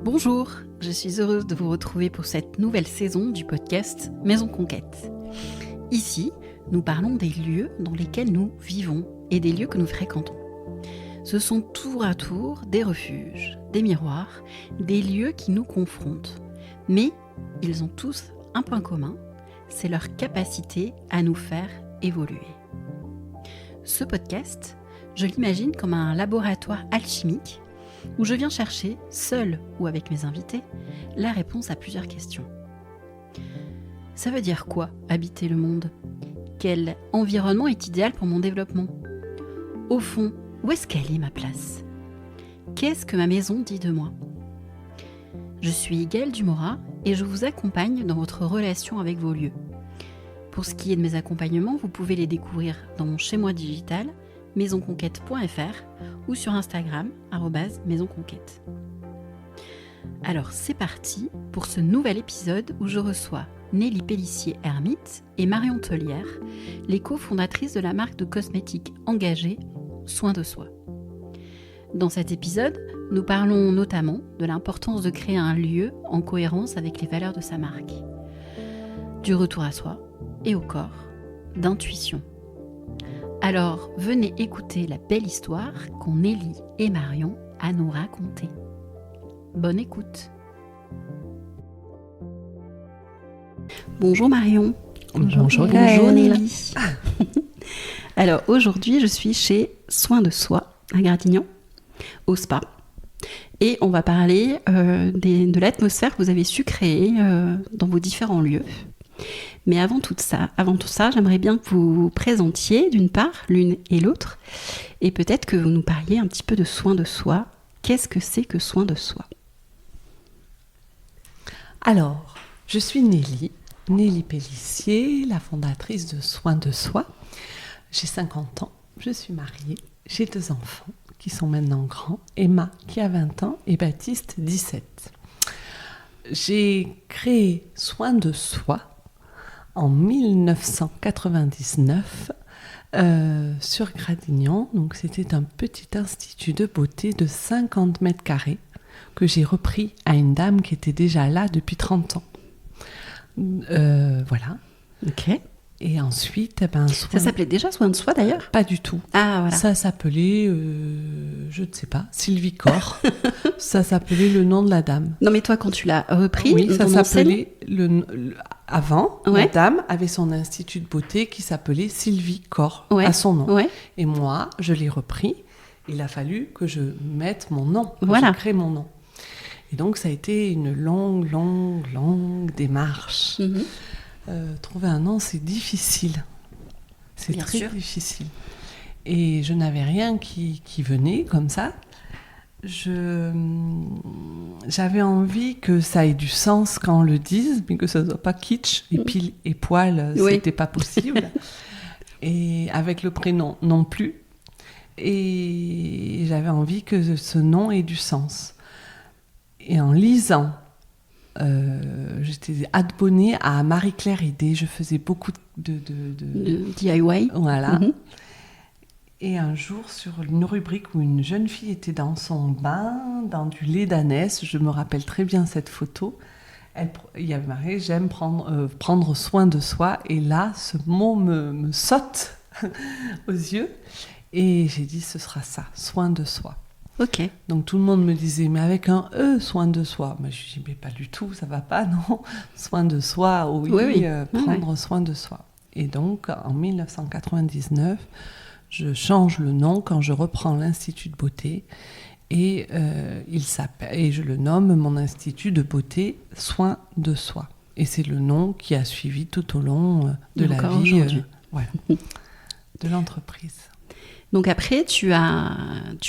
Bonjour, je suis heureuse de vous retrouver pour cette nouvelle saison du podcast Maison Conquête. Ici, nous parlons des lieux dans lesquels nous vivons et des lieux que nous fréquentons. Ce sont tour à tour des refuges, des miroirs, des lieux qui nous confrontent. Mais ils ont tous un point commun, c'est leur capacité à nous faire évoluer. Ce podcast, je l'imagine comme un laboratoire alchimique où je viens chercher, seul ou avec mes invités, la réponse à plusieurs questions. Ça veut dire quoi, habiter le monde ? Quel environnement est idéal pour mon développement ? Au fond, où est-ce qu'elle est ma place ? Qu'est-ce que ma maison dit de moi ? Je suis Gaëlle Dumora et je vous accompagne dans votre relation avec vos lieux. Pour ce qui est de mes accompagnements, vous pouvez les découvrir dans mon chez-moi digital, maisonconquête.fr ou sur Instagram, @maisonconquête. Alors c'est parti pour ce nouvel épisode où je reçois Nelly Pellissier-Hermite et Marion Tellière, les cofondatrices de la marque de cosmétiques engagée Soin de Soi. Dans cet épisode, nous parlons notamment de l'importance de créer un lieu en cohérence avec les valeurs de sa marque, du retour à soi et au corps, d'intuition. Alors, venez écouter la belle histoire qu'ont Nelly et Marion à nous raconter. Bonne écoute. Bonjour Marion. Bonjour Nelly. Alors, aujourd'hui, je suis chez Soin de Soi, à Gradignan, au spa. Et on va parler de l'atmosphère que vous avez su créer dans vos différents lieux. Mais avant tout ça, j'aimerais bien que vous vous présentiez d'une part, l'une et l'autre, et peut-être que vous nous parliez un petit peu de Soin de Soi. Qu'est-ce que c'est que Soin de Soi ? Alors, je suis Nelly Pellissier, la fondatrice de Soin de Soi. J'ai 50 ans, je suis mariée, j'ai 2 enfants qui sont maintenant grands, Emma qui a 20 ans et Baptiste 17. J'ai créé Soin de Soi en 1999 sur Gradignan. Donc c'était un petit institut de beauté de 50 mètres carrés que j'ai repris à une dame qui était déjà là depuis 30 ans. Voilà. Ok. Et ensuite, Ça s'appelait déjà Soin de Soi d'ailleurs ? Pas du tout. Ah voilà. Ça s'appelait, je ne sais pas, Sylvie Corr. Ça s'appelait le nom de la dame. Non mais toi quand tu l'as repris, oui, ça s'appelait avant. Ouais. La dame avait son institut de beauté qui s'appelait Sylvie Corr, ouais. à son nom. Ouais. Et moi, je l'ai repris. Il a fallu que je mette mon nom, que voilà. je crée mon nom. Et donc ça a été une longue démarche. Mm-hmm. Trouver un nom, c'est difficile. C'est Bien très sûr. difficile. Et je n'avais rien qui venait comme ça. J'avais envie que ça ait du sens quand on le dise, mais que ça ne soit pas kitsch et pile et poil, Oui. c'était pas possible. Et avec le prénom non plus. Et j'avais envie que ce nom ait du sens. Et en lisant, j'étais abonnée à Marie-Claire Idé. Je faisais beaucoup de DIY. Voilà. Mm-hmm. Et un jour, sur une rubrique où une jeune fille était dans son bain, dans du lait d'ânesse, je me rappelle très bien cette photo, il y avait marqué « J'aime prendre soin de soi ». Et là, ce mot me saute aux yeux. Et j'ai dit « Ce sera ça, soin de soi ». Ok. Donc tout le monde me disait, mais avec un E, soin de soi. Mais je dis, mais pas du tout, ça va pas, non. Soin de soi, oui. Prendre soin de soi. Et donc, en 1999, je change le nom quand je reprends l'Institut de beauté et je le nomme mon Institut de beauté Soin de Soi. Et c'est le nom qui a suivi tout au long de la vie de l'entreprise. Donc après, tu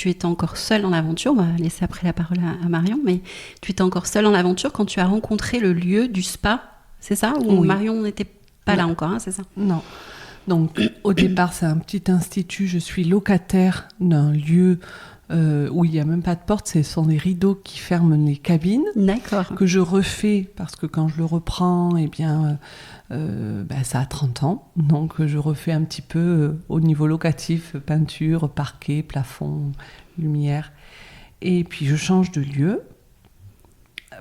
étais encore seule dans l'aventure. On va laisser après la parole à Marion, mais tu étais encore seule dans l'aventure quand tu as rencontré le lieu du spa, c'est ça ? Ou oui. Marion n'était pas là encore, hein, c'est ça ? Non. Donc au départ, c'est un petit institut. Je suis locataire d'un lieu où il n'y a même pas de porte. Ce sont des rideaux qui ferment les cabines. D'accord. Que je refais parce que quand je le reprends, eh bien... ça a 30 ans, donc je refais un petit peu au niveau locatif, peinture, parquet, plafond, lumière. Et puis je change de lieu.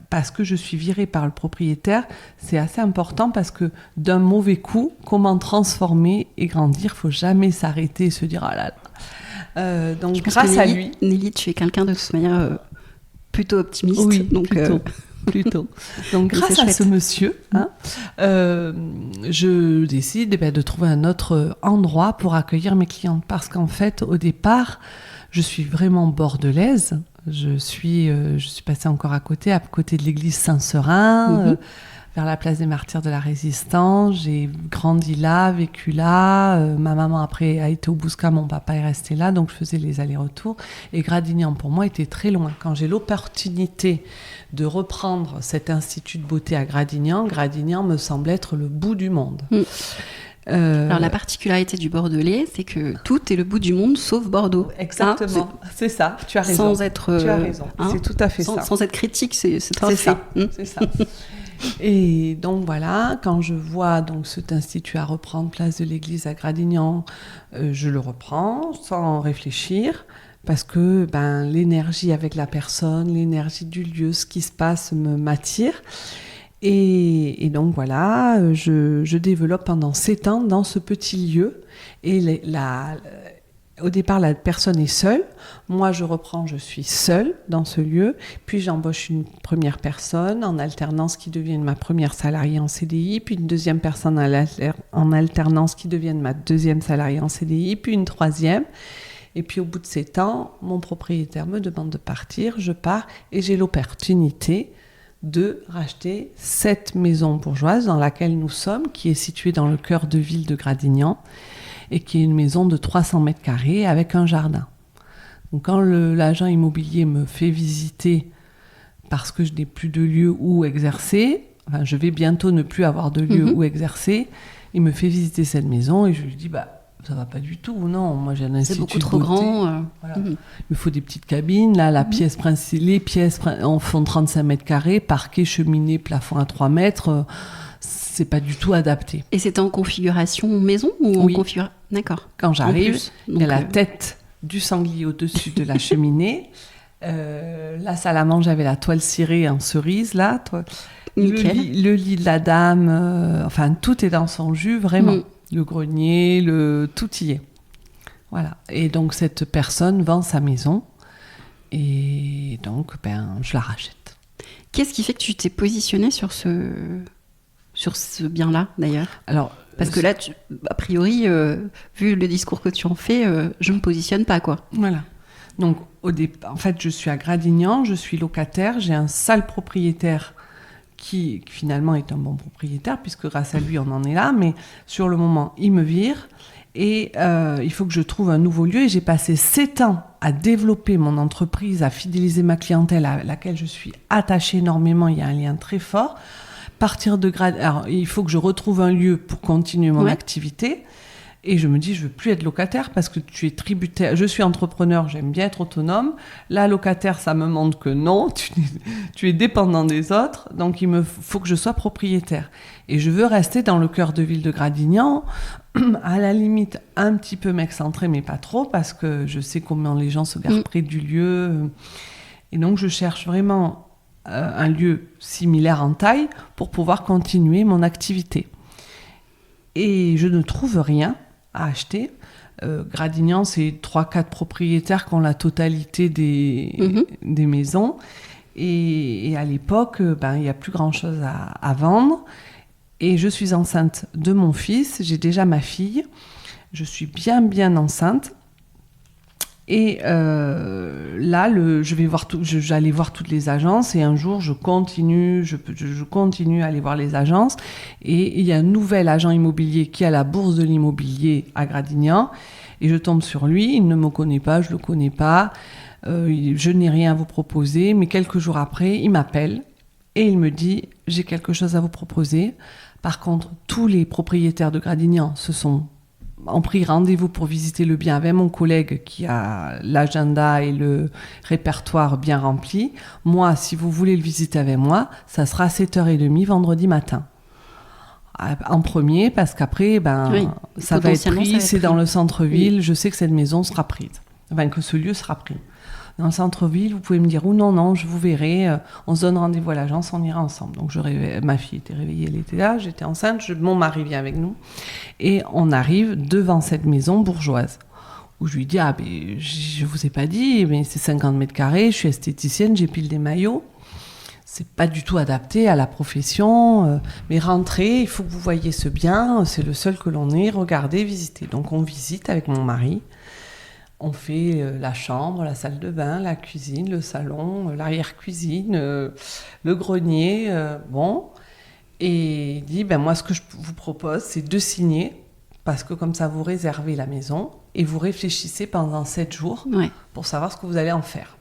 parce que je suis virée par le propriétaire, c'est assez important parce que d'un mauvais coup, comment transformer et grandir, il ne faut jamais s'arrêter et se dire « Ah là là ». Donc grâce à lui... Nelly, tu es quelqu'un de toute manière plutôt optimiste. Oui, donc, plutôt. Donc grâce à ce monsieur, je décide de trouver un autre endroit pour accueillir mes clientes. Parce qu'en fait, au départ, je suis vraiment bordelaise. Je suis passée encore à côté de l'église Saint-Seurin, vers la place des Martyrs de la Résistance. J'ai grandi là, vécu là. Ma maman, après, a été au Bouscat, mon papa est resté là, donc je faisais les allers-retours. Et Gradignan, pour moi, était très loin. Quand j'ai l'opportunité de reprendre cet institut de beauté à Gradignan me semble être le bout du monde. Alors la particularité du Bordelais, c'est que tout est le bout du monde sauf Bordeaux. Exactement, c'est ça, tu as raison. Sans être, tu as raison, c'est tout à fait ça. Sans être critique, c'est un fait. C'est ça. Et donc voilà, quand je vois donc cet institut à reprendre, place de l'église à Gradignan, je le reprends sans réfléchir, parce que l'énergie avec la personne, l'énergie du lieu, ce qui se passe m'attire. Et donc voilà, je développe pendant 7 ans dans ce petit lieu. Et au départ, la personne est seule. Moi, je reprends, je suis seule dans ce lieu. Puis j'embauche une première personne en alternance qui devient ma première salariée en CDI. Puis une deuxième personne en alternance qui devient ma deuxième salariée en CDI. Puis une troisième. Et puis au bout de 7 ans, mon propriétaire me demande de partir. Je pars et j'ai l'opportunité de racheter cette maison bourgeoise dans laquelle nous sommes, qui est située dans le cœur de ville de Gradignan et qui est une maison de 300 mètres carrés avec un jardin. Donc quand l'agent immobilier me fait visiter parce que je n'ai plus de lieu où exercer, je vais bientôt ne plus avoir de lieu où exercer, il me fait visiter cette maison et je lui dis ça va pas du tout, non. Moi, j'ai un institut. C'est beaucoup trop grand. Voilà. Il me faut des petites cabines. Là, les pièces en font 35 mètres carrés, parquet, cheminée, plafond à 3 mètres. C'est pas du tout adapté. Et c'était en configuration maison ou en configuration... D'accord. Quand j'arrive, il y a la tête du sanglier au-dessus de la cheminée. La salle à manger avait la toile cirée en cerise, là. Le lit de la dame. Tout est dans son jus, vraiment. Le grenier, tout y est. Voilà. Et donc, cette personne vend sa maison. Et donc, je la rachète. Qu'est-ce qui fait que tu t'es positionnée sur ce bien-là, d'ailleurs ? Alors, parce que là, a priori, vu le discours que tu en fais, je ne me positionne pas, quoi. Voilà. Donc, en fait, je suis à Gradignan, je suis locataire, j'ai un sale propriétaire qui finalement est un bon propriétaire, puisque grâce à lui, on en est là. Mais sur le moment, il me vire. Et il faut que je trouve un nouveau lieu. Et j'ai passé 7 ans à développer mon entreprise, à fidéliser ma clientèle, à laquelle je suis attachée énormément. Il y a un lien très fort. Alors, il faut que je retrouve un lieu pour continuer mon activité. Et je me dis, je veux plus être locataire parce que tu es tributaire. Je suis entrepreneur, j'aime bien être autonome. Là, locataire, ça me montre que non, tu es dépendant des autres. Donc, il faut que je sois propriétaire. Et je veux rester dans le cœur de ville de Gradignan, à la limite un petit peu m'excentrer, mais pas trop, parce que je sais comment les gens se gardent près du lieu. Et donc, je cherche vraiment un lieu similaire en taille pour pouvoir continuer mon activité. Et je ne trouve rien à acheter. Gradignan, c'est 3-4 propriétaires qui ont la totalité des maisons. Et à l'époque, il n'y a plus grand-chose à vendre. Et je suis enceinte de mon fils. J'ai déjà ma fille. Je suis bien enceinte. Et là, j'allais voir toutes les agences. Et un jour, je continue à aller voir les agences. Et il y a un nouvel agent immobilier qui est à la bourse de l'immobilier à Gradignan. Et je tombe sur lui. Il ne me connaît pas, je ne le connais pas. Je n'ai rien à vous proposer. Mais quelques jours après, il m'appelle. Et il me dit, j'ai quelque chose à vous proposer. Par contre, tous les propriétaires de Gradignan ont pris rendez-vous pour visiter le bien avec mon collègue qui a l'agenda et le répertoire bien rempli. Moi, si vous voulez le visiter avec moi, ça sera à 7h30 vendredi matin. En premier, parce qu'après, ça va être pris, c'est dans le centre-ville, je sais que cette maison sera prise. Que ce lieu sera pris. dans le centre-ville, vous pouvez me dire ou non, je vous verrai, on se donne rendez-vous à l'agence, on ira ensemble. Donc ma fille était réveillée, elle était là, j'étais enceinte, mon mari vient avec nous, et on arrive devant cette maison bourgeoise, où je lui dis, je vous ai pas dit, mais c'est 50 mètres carrés, je suis esthéticienne, j'épile des maillots. C'est pas du tout adapté à la profession, mais rentrez, il faut que vous voyiez ce bien, c'est le seul que l'on ait, regardez, visitez. Donc on visite avec mon mari, on fait la chambre, la salle de bain, la cuisine, le salon, l'arrière-cuisine, le grenier, et il dit, moi ce que je vous propose, c'est de signer, parce que comme ça vous réservez la maison, et vous réfléchissez pendant 7 jours pour savoir ce que vous allez en faire.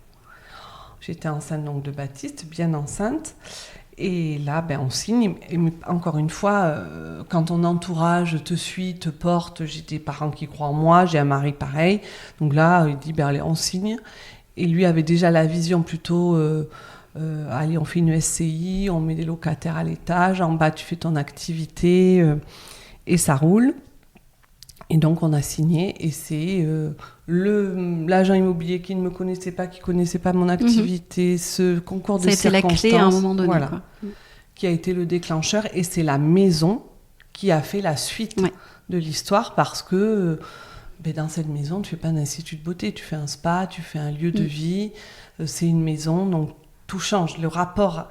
J'étais enceinte donc de Baptiste, bien enceinte. Et là, on signe. Et encore une fois, quand ton entourage te suit, te porte, j'ai des parents qui croient en moi, j'ai un mari pareil. Donc là, il dit, allez, on signe. Et lui avait déjà la vision plutôt, allez, on fait une SCI, on met des locataires à l'étage, en bas, tu fais ton activité, et ça roule. Et donc, on a signé, et c'est l'agent immobilier qui ne me connaissait pas, qui ne connaissait pas mon activité, ce concours de circonstances. Ça a été la clé à un moment donné. Voilà, qui a été le déclencheur, et c'est la maison qui a fait la suite de l'histoire, parce que dans cette maison, tu ne fais pas un institut de beauté, tu fais un spa, tu fais un lieu de vie, c'est une maison, donc tout change. Le rapport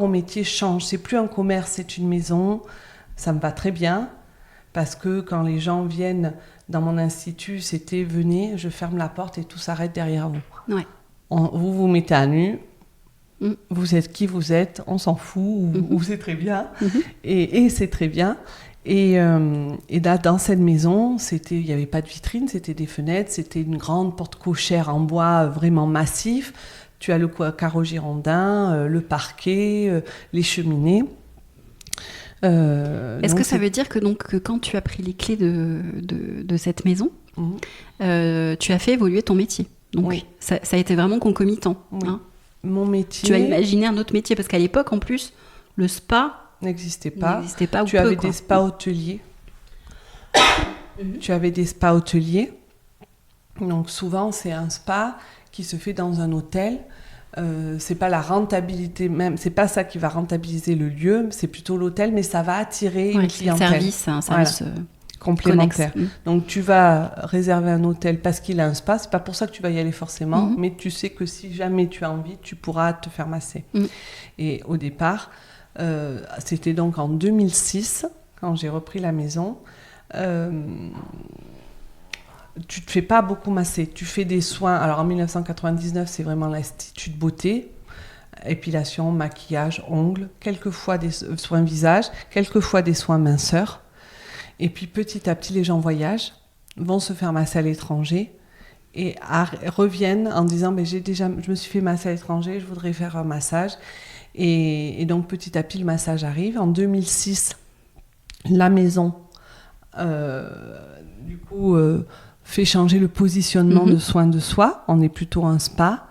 au métier change, c'est plus un commerce, c'est une maison, ça me va très bien. Parce que quand les gens viennent dans mon institut, c'était « venez, je ferme la porte et tout s'arrête derrière vous ». Ouais. Vous vous mettez à nu, vous êtes qui vous êtes, on s'en fout, ou c'est très bien, et c'est très bien. Et là, dans cette maison, il n'y avait pas de vitrine, c'était des fenêtres, c'était une grande porte cochère en bois vraiment massif. Tu as le carreau girondin, le parquet, les cheminées. Est-ce que ça veut dire que quand tu as pris les clés de cette maison, tu as fait évoluer ton métier? Donc ça a été vraiment concomitant. Oui. Mon métier. Tu as imaginé un autre métier, parce qu'à l'époque, en plus, le spa n'existait pas. Tu avais des spas hôteliers. Tu avais des spas hôteliers. Donc souvent, c'est un spa qui se fait dans un hôtel. C'est pas la rentabilité même, c'est pas ça qui va rentabiliser le lieu, c'est plutôt l'hôtel, mais ça va attirer une clientèle. Un service complémentaire. Donc tu vas réserver un hôtel parce qu'il a un spa, c'est pas pour ça que tu vas y aller forcément, mais tu sais que si jamais tu as envie, tu pourras te faire masser. Et au départ, c'était donc en 2006 quand j'ai repris la maison. Tu te fais pas beaucoup masser, tu fais des soins. Alors en 1999, c'est vraiment l'institut de beauté, épilation, maquillage, ongles, quelquefois des soins visage, quelquefois des soins minceur. Et puis petit à petit, les gens voyagent, vont se faire masser à l'étranger et reviennent en disant je me suis fait masser à l'étranger, je voudrais faire un massage. Et donc petit à petit, le massage arrive. En 2006, la maison, fait changer le positionnement de soins de soi. On est plutôt un spa.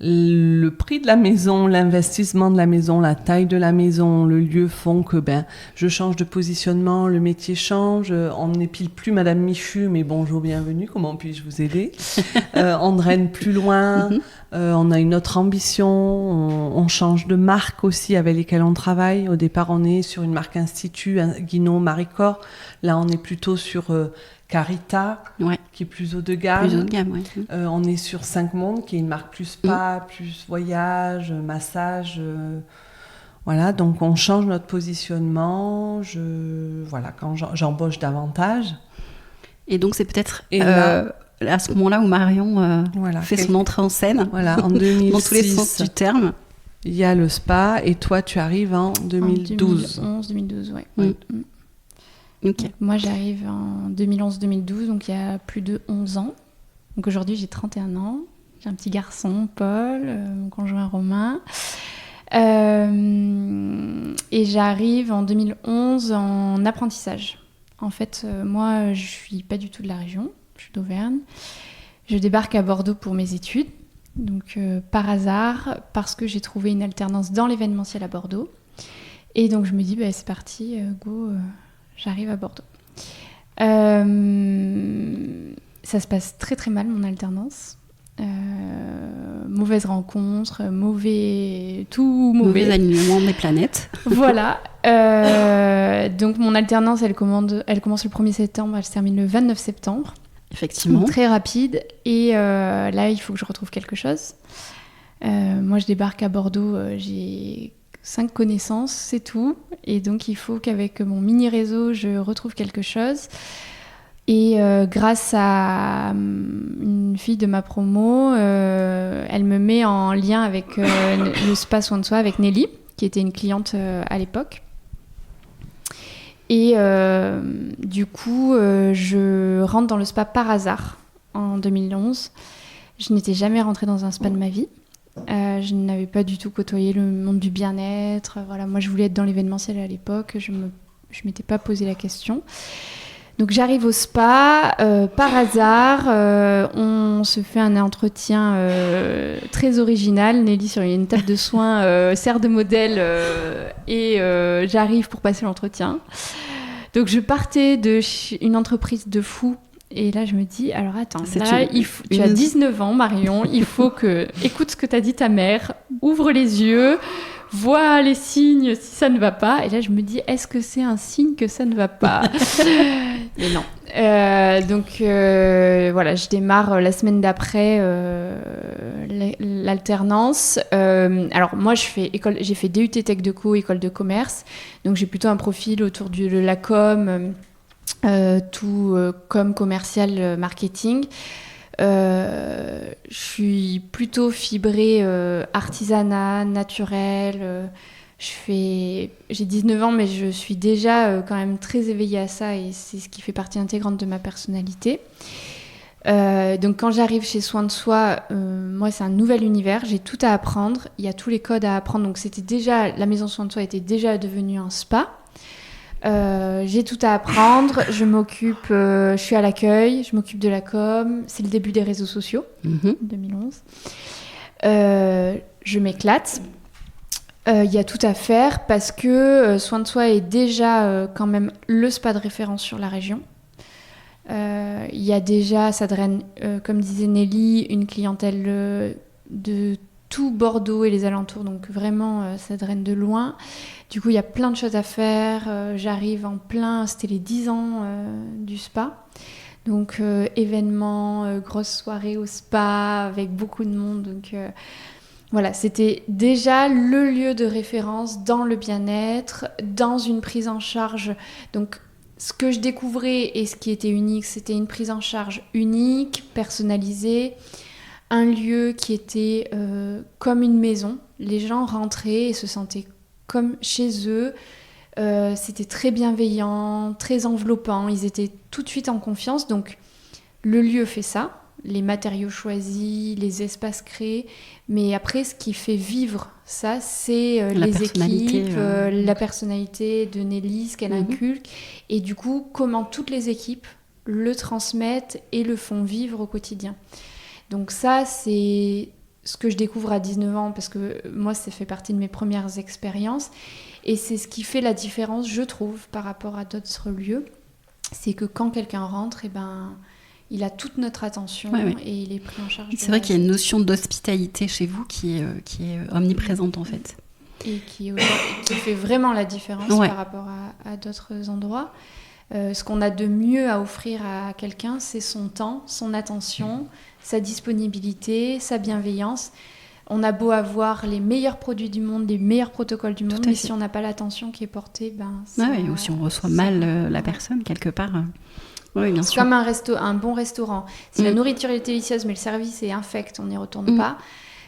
Le prix de la maison, l'investissement de la maison, la taille de la maison, le lieu font que je change de positionnement, le métier change. On n'épile plus Madame Michu, mais bonjour, bienvenue, comment puis-je vous aider? On draine plus loin, on a une autre ambition, on change de marque aussi avec lesquelles on travaille. Au départ, on est sur une marque institut, Guinaud, Maricor. Là, on est plutôt sur... Carita, qui est plus haut de gamme. On est sur 5 Mondes, qui est une marque plus spa, plus voyage, massage. Voilà, donc on change notre positionnement. Quand j'embauche davantage. Et donc c'est peut-être à ce moment-là où Marion fait son entrée en scène. Voilà, en 2006. Dans tous les sens du terme. Il y a le spa, et toi tu arrives en 2012. En 2011-2012, oui. Okay. Moi, j'arrive en 2011-2012, donc il y a plus de 11 ans. Donc aujourd'hui, j'ai 31 ans. J'ai un petit garçon, Paul, mon conjoint Romain. Et j'arrive en 2011 en apprentissage. En fait, moi, je suis pas du tout de la région. Je suis d'Auvergne. Je débarque à Bordeaux pour mes études. Donc par hasard, parce que j'ai trouvé une alternance dans l'événementiel à Bordeaux. Et donc je me dis, c'est parti, go... J'arrive à Bordeaux. Ça se passe très très mal, mon alternance. Mauvaise rencontre, tout mauvais. Mauvais alignement des planètes. Voilà. Donc mon alternance, elle commence le 1er septembre, elle se termine le 29 septembre. Effectivement. Donc, très rapide. Et là, il faut que je retrouve quelque chose. Moi, je débarque à Bordeaux, j'ai 5 connaissances, c'est tout. Et donc, il faut qu'avec mon mini-réseau, je retrouve quelque chose. Et grâce à une fille de ma promo, elle me met en lien avec le spa Soin de Soi, avec Nelly, qui était une cliente à l'époque. Et du coup, je rentre dans le spa par hasard en 2011. Je n'étais jamais rentrée dans un spa de ma vie. Je n'avais pas du tout côtoyé le monde du bien-être. Voilà, moi, je voulais être dans l'événementiel à l'époque. Je m'étais pas posé la question. Donc, j'arrive au spa par hasard. On se fait un entretien très original. Nelly, sur une table de soins, sert de modèle et j'arrive pour passer l'entretien. Donc, je partais d'une entreprise de fou. Et là, je me dis, alors attends, là, tu as 19 ans, Marion, il faut que... Écoute ce que t'as dit ta mère, ouvre les yeux, vois les signes si ça ne va pas. Et là, je me dis, est-ce que c'est un signe que ça ne va pas ? Mais non. Donc, voilà, je démarre la semaine d'après l'alternance. Alors, moi, j'ai fait DUT Tech Deco, école de commerce. Donc, j'ai plutôt un profil autour de la com... comme commercial marketing. Je suis plutôt fibrée artisanat, naturel. J'ai 19 ans, mais je suis déjà quand même très éveillée à ça et c'est ce qui fait partie intégrante de ma personnalité. Donc quand j'arrive chez Soin de Soi, moi c'est un nouvel univers, j'ai tout à apprendre, il y a tous les codes à apprendre. Donc la maison Soin de Soi était déjà devenue un spa. J'ai tout à apprendre, je suis à l'accueil, je m'occupe de la com, c'est le début des réseaux sociaux, 2011. Je m'éclate, il y a tout à faire parce que Soin de Soi est déjà quand même le spa de référence sur la région. Il y a déjà, ça draine, comme disait Nelly, une clientèle de tout Bordeaux et les alentours, donc vraiment ça draine de loin. Du coup, il y a plein de choses à faire. J'arrive en plein, c'était les 10 ans du spa. Donc, événements, grosses soirées au spa avec beaucoup de monde. Donc, voilà, c'était déjà le lieu de référence dans le bien-être, dans une prise en charge. Donc, ce que je découvrais et ce qui était unique, c'était une prise en charge unique, personnalisée. Un lieu qui était comme une maison. Les gens rentraient et se sentaient comme chez eux. C'était très bienveillant, très enveloppant. Ils étaient tout de suite en confiance. Donc, le lieu fait ça. Les matériaux choisis, les espaces créés. Mais après, ce qui fait vivre ça, c'est les équipes, la personnalité de Nelly, ce qu'elle inculque. Et du coup, comment toutes les équipes le transmettent et le font vivre au quotidien. Donc ça, c'est ce que je découvre à 19 ans, parce que moi, ça fait partie de mes premières expériences. Et c'est ce qui fait la différence, je trouve, par rapport à d'autres lieux. C'est que quand quelqu'un rentre, il a toute notre attention et il est pris en charge. C'est vrai qu'il y a une notion d'hospitalité chez vous qui est omniprésente, en fait. Et qui fait vraiment la différence par rapport à d'autres endroits. Ce qu'on a de mieux à offrir à quelqu'un, c'est son temps, son attention, sa disponibilité, sa bienveillance. On a beau avoir les meilleurs produits du monde, les meilleurs protocoles du monde, mais si on n'a pas l'attention qui est portée, ou si on reçoit mal la personne quelque part. Oui, bien sûr. Comme un bon restaurant. Si la nourriture est délicieuse, mais le service est infect, on n'y retourne pas.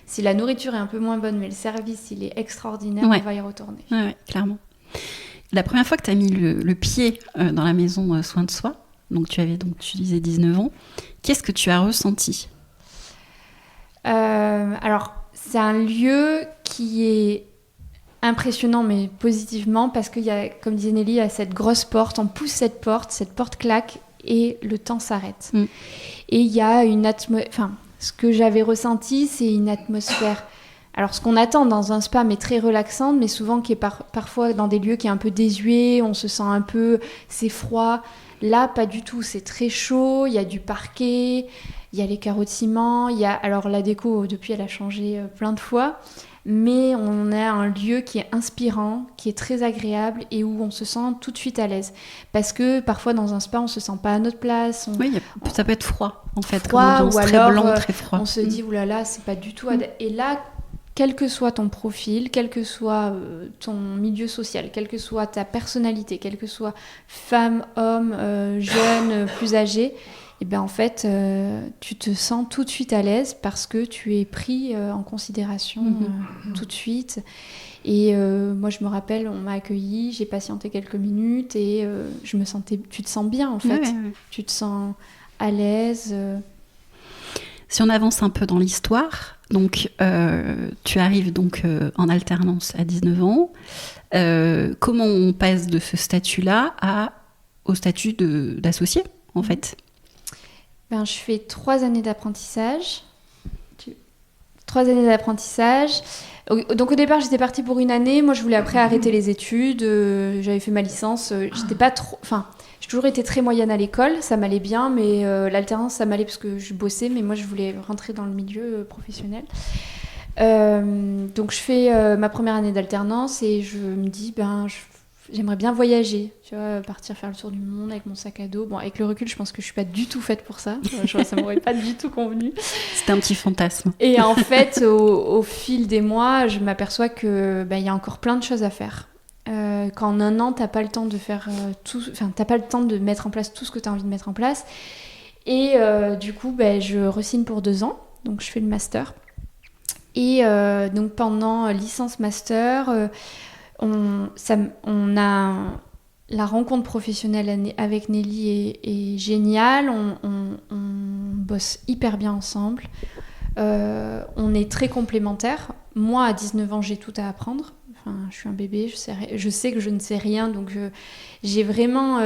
Si la nourriture est un peu moins bonne, mais le service il est extraordinaire, on va y retourner. Oui, clairement. La première fois que tu as mis le pied dans la maison Soin de Soi, donc tu disais 19 ans, qu'est-ce que tu as ressenti ? Alors, c'est un lieu qui est impressionnant, mais positivement, parce qu'il y a, comme disait Nelly, il y a cette grosse porte, on pousse cette porte claque et le temps s'arrête. Et il y a une atmosphère... ce que j'avais ressenti, c'est une atmosphère... Alors, ce qu'on attend dans un spa, mais très relaxante, mais souvent qui est parfois dans des lieux qui est un peu désuet, on se sent un peu... c'est froid. Là, pas du tout. C'est très chaud. Il y a du parquet, il y a les carreaux de ciment. Alors la déco, depuis, elle a changé plein de fois. Mais on a un lieu qui est inspirant, qui est très agréable et où on se sent tout de suite à l'aise. Parce que parfois dans un spa, on se sent pas à notre place. Oui, ça peut être froid en fait, froid, comme ambiance, ou très alors blanc, très froid. On se dit oulala, c'est pas du tout. Et là, quel que soit ton profil, quel que soit ton milieu social, quelle que soit ta personnalité, quelle que soit femme, homme, jeune, plus âgé. Et bien en fait, tu te sens tout de suite à l'aise parce que tu es pris en considération tout de suite. Et moi, je me rappelle, on m'a accueillie, j'ai patienté quelques minutes et tu te sens bien en fait. Ouais. Tu te sens à l'aise. Si on avance un peu dans l'histoire, donc tu arrives donc en alternance à 19 ans. Comment on passe de ce statut-là au statut d'associé en fait? Je fais 3 années d'apprentissage. 3 années d'apprentissage. Donc au départ, j'étais partie pour 1 année. Moi, je voulais après arrêter les études. J'avais fait ma licence. J'étais pas trop... j'ai toujours été très moyenne à l'école. Ça m'allait bien, mais l'alternance, ça m'allait parce que je bossais. Mais moi, je voulais rentrer dans le milieu professionnel. Donc je fais ma première année d'alternance et je me dis, j'aimerais bien voyager, tu vois, partir faire le tour du monde avec mon sac à dos. Bon, avec le recul, je pense que je suis pas du tout faite pour ça. Ça m'aurait pas du tout convenu. C'était un petit fantasme. Et en fait, au fil des mois, je m'aperçois que y a encore plein de choses à faire. Qu'en 1 an, t'as pas le temps de faire tout. Enfin, t'as pas le temps de mettre en place tout ce que t'as envie de mettre en place. Et du coup, je re-signe pour 2 ans. Donc, je fais le master. Et donc, pendant licence master. On a la rencontre professionnelle avec Nelly est géniale, on bosse hyper bien ensemble, on est très complémentaires. Moi à 19 ans j'ai tout à apprendre, je suis un bébé, je sais que je ne sais rien, donc j'ai vraiment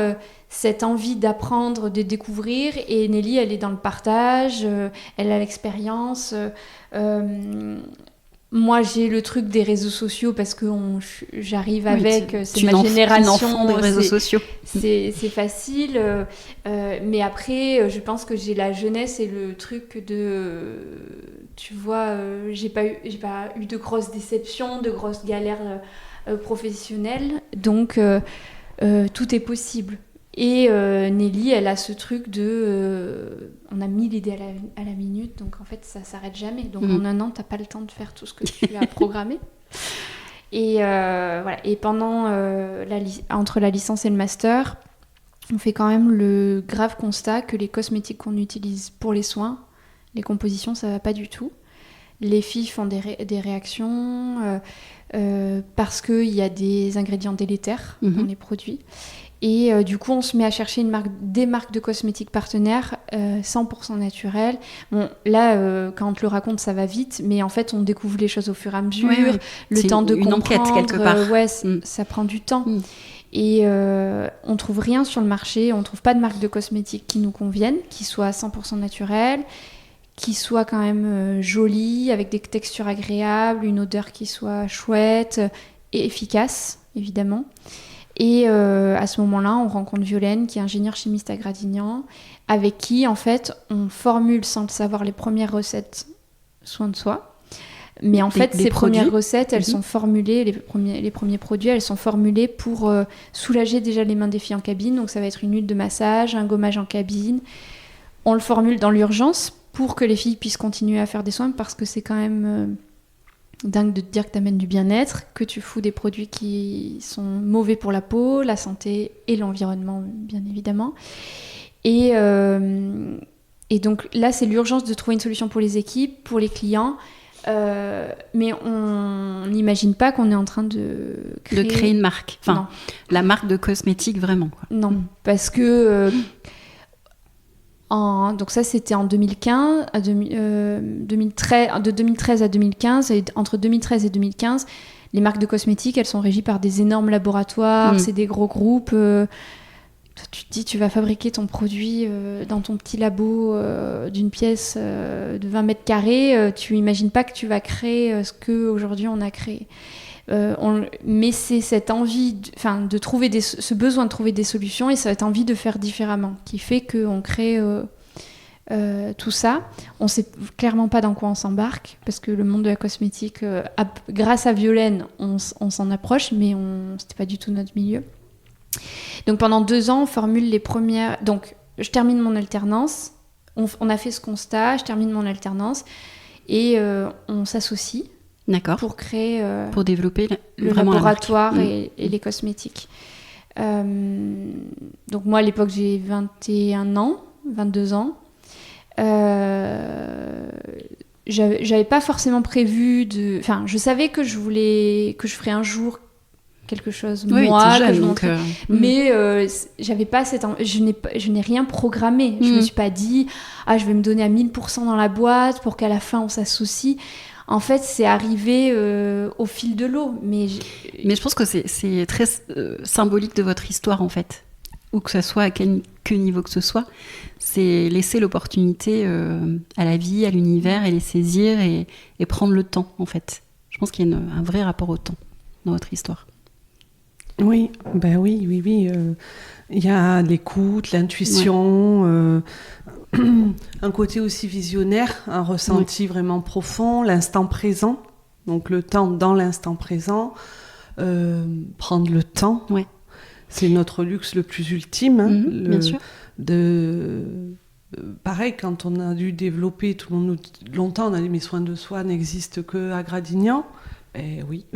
cette envie d'apprendre, de découvrir, et Nelly elle est dans le partage, elle a l'expérience. Moi, j'ai le truc des réseaux sociaux parce que j'arrive avec, c'est ma génération. Des réseaux sociaux. C'est facile. Mais après, je pense que j'ai la jeunesse et le truc de... Tu vois, j'ai pas eu de grosses déceptions, de grosses galères professionnelles. Donc, tout est possible. Et Nelly, elle a ce truc de... on a 1000 idées à la minute, donc en fait, ça s'arrête jamais. Donc en 1 an, t'as pas le temps de faire tout ce que tu as programmé. Et voilà. Et pendant entre la licence et le master, on fait quand même le grave constat que les cosmétiques qu'on utilise pour les soins, les compositions, ça va pas du tout. Les filles font des réactions parce qu'il y a des ingrédients délétères dans les produits. Et du coup, on se met à chercher des marques de cosmétiques partenaires 100% naturelles. Bon, là, quand on te le raconte, ça va vite, mais en fait, on découvre les choses au fur et à mesure. Oui. Le temps de comprendre. Une enquête, quelque part. Ça prend du temps. Et on trouve rien sur le marché, on trouve pas de marque de cosmétiques qui nous conviennent, qui soient 100% naturelles, qui soient quand même jolies, avec des textures agréables, une odeur qui soit chouette et efficace, évidemment. Et à ce moment-là, on rencontre Violaine, qui est ingénieure chimiste à Gradignan, avec qui, en fait, on formule, sans le savoir, les premières recettes soins de soi. Mais en fait, ces premières recettes, elles sont formulées, les premiers produits, elles sont formulés pour soulager déjà les mains des filles en cabine. Donc ça va être une huile de massage, un gommage en cabine. On le formule dans l'urgence pour que les filles puissent continuer à faire des soins, parce que c'est quand même... dingue de te dire que tu amènes du bien-être, que tu fous des produits qui sont mauvais pour la peau, la santé et l'environnement, bien évidemment. Et donc là, c'est l'urgence de trouver une solution pour les équipes, pour les clients. Mais on n'imagine pas qu'on est en train de créer une marque. Enfin, la marque de cosmétiques, vraiment. Quoi. Non, parce que... donc ça, c'était en 2015, de 2013 à 2015. Et entre 2013 et 2015, les marques de cosmétiques, elles sont régies par des énormes laboratoires, c'est des gros groupes. Tu te dis, tu vas fabriquer ton produit dans ton petit labo d'une pièce de 20 mètres carrés. Tu n'imagines pas que tu vas créer ce qu'aujourd'hui on a créé. Mais c'est cette envie, de trouver ce besoin de trouver des solutions et cette envie de faire différemment qui fait qu'on crée tout ça. On ne sait clairement pas dans quoi on s'embarque parce que le monde de la cosmétique, grâce à Violaine, on s'en approche, mais c'était pas du tout notre milieu. Donc pendant 2 ans, on formule les premières... Donc je termine mon alternance, on a fait ce constat, je termine mon alternance et on s'associe. D'accord. Pour créer pour développer le laboratoire et les cosmétiques. Donc moi à l'époque j'ai 21 ans, 22 ans. J'avais pas forcément prévu je savais que je ferais un jour quelque chose moi, jeune, que je montrais. Mais j'avais pas je n'ai rien programmé. Je me suis pas dit je vais me donner à 1000% dans la boîte pour qu'à la fin on s'associe. En fait, c'est arrivé au fil de l'eau. Mais je pense que c'est très symbolique de votre histoire, en fait. Ou que ce soit à quel niveau que ce soit. C'est laisser l'opportunité à la vie, à l'univers, et les saisir et prendre le temps, en fait. Je pense qu'il y a un vrai rapport au temps dans votre histoire. Oui, oui. Il y a l'écoute, l'intuition... un côté aussi visionnaire, un ressenti vraiment profond, l'instant présent, donc le temps dans l'instant présent, prendre le temps, c'est notre luxe le plus ultime. Bien sûr. Pareil, quand on a dû développer, tout le monde longtemps on a dit mes soins de soi n'existent qu'à Gradignan. Oui,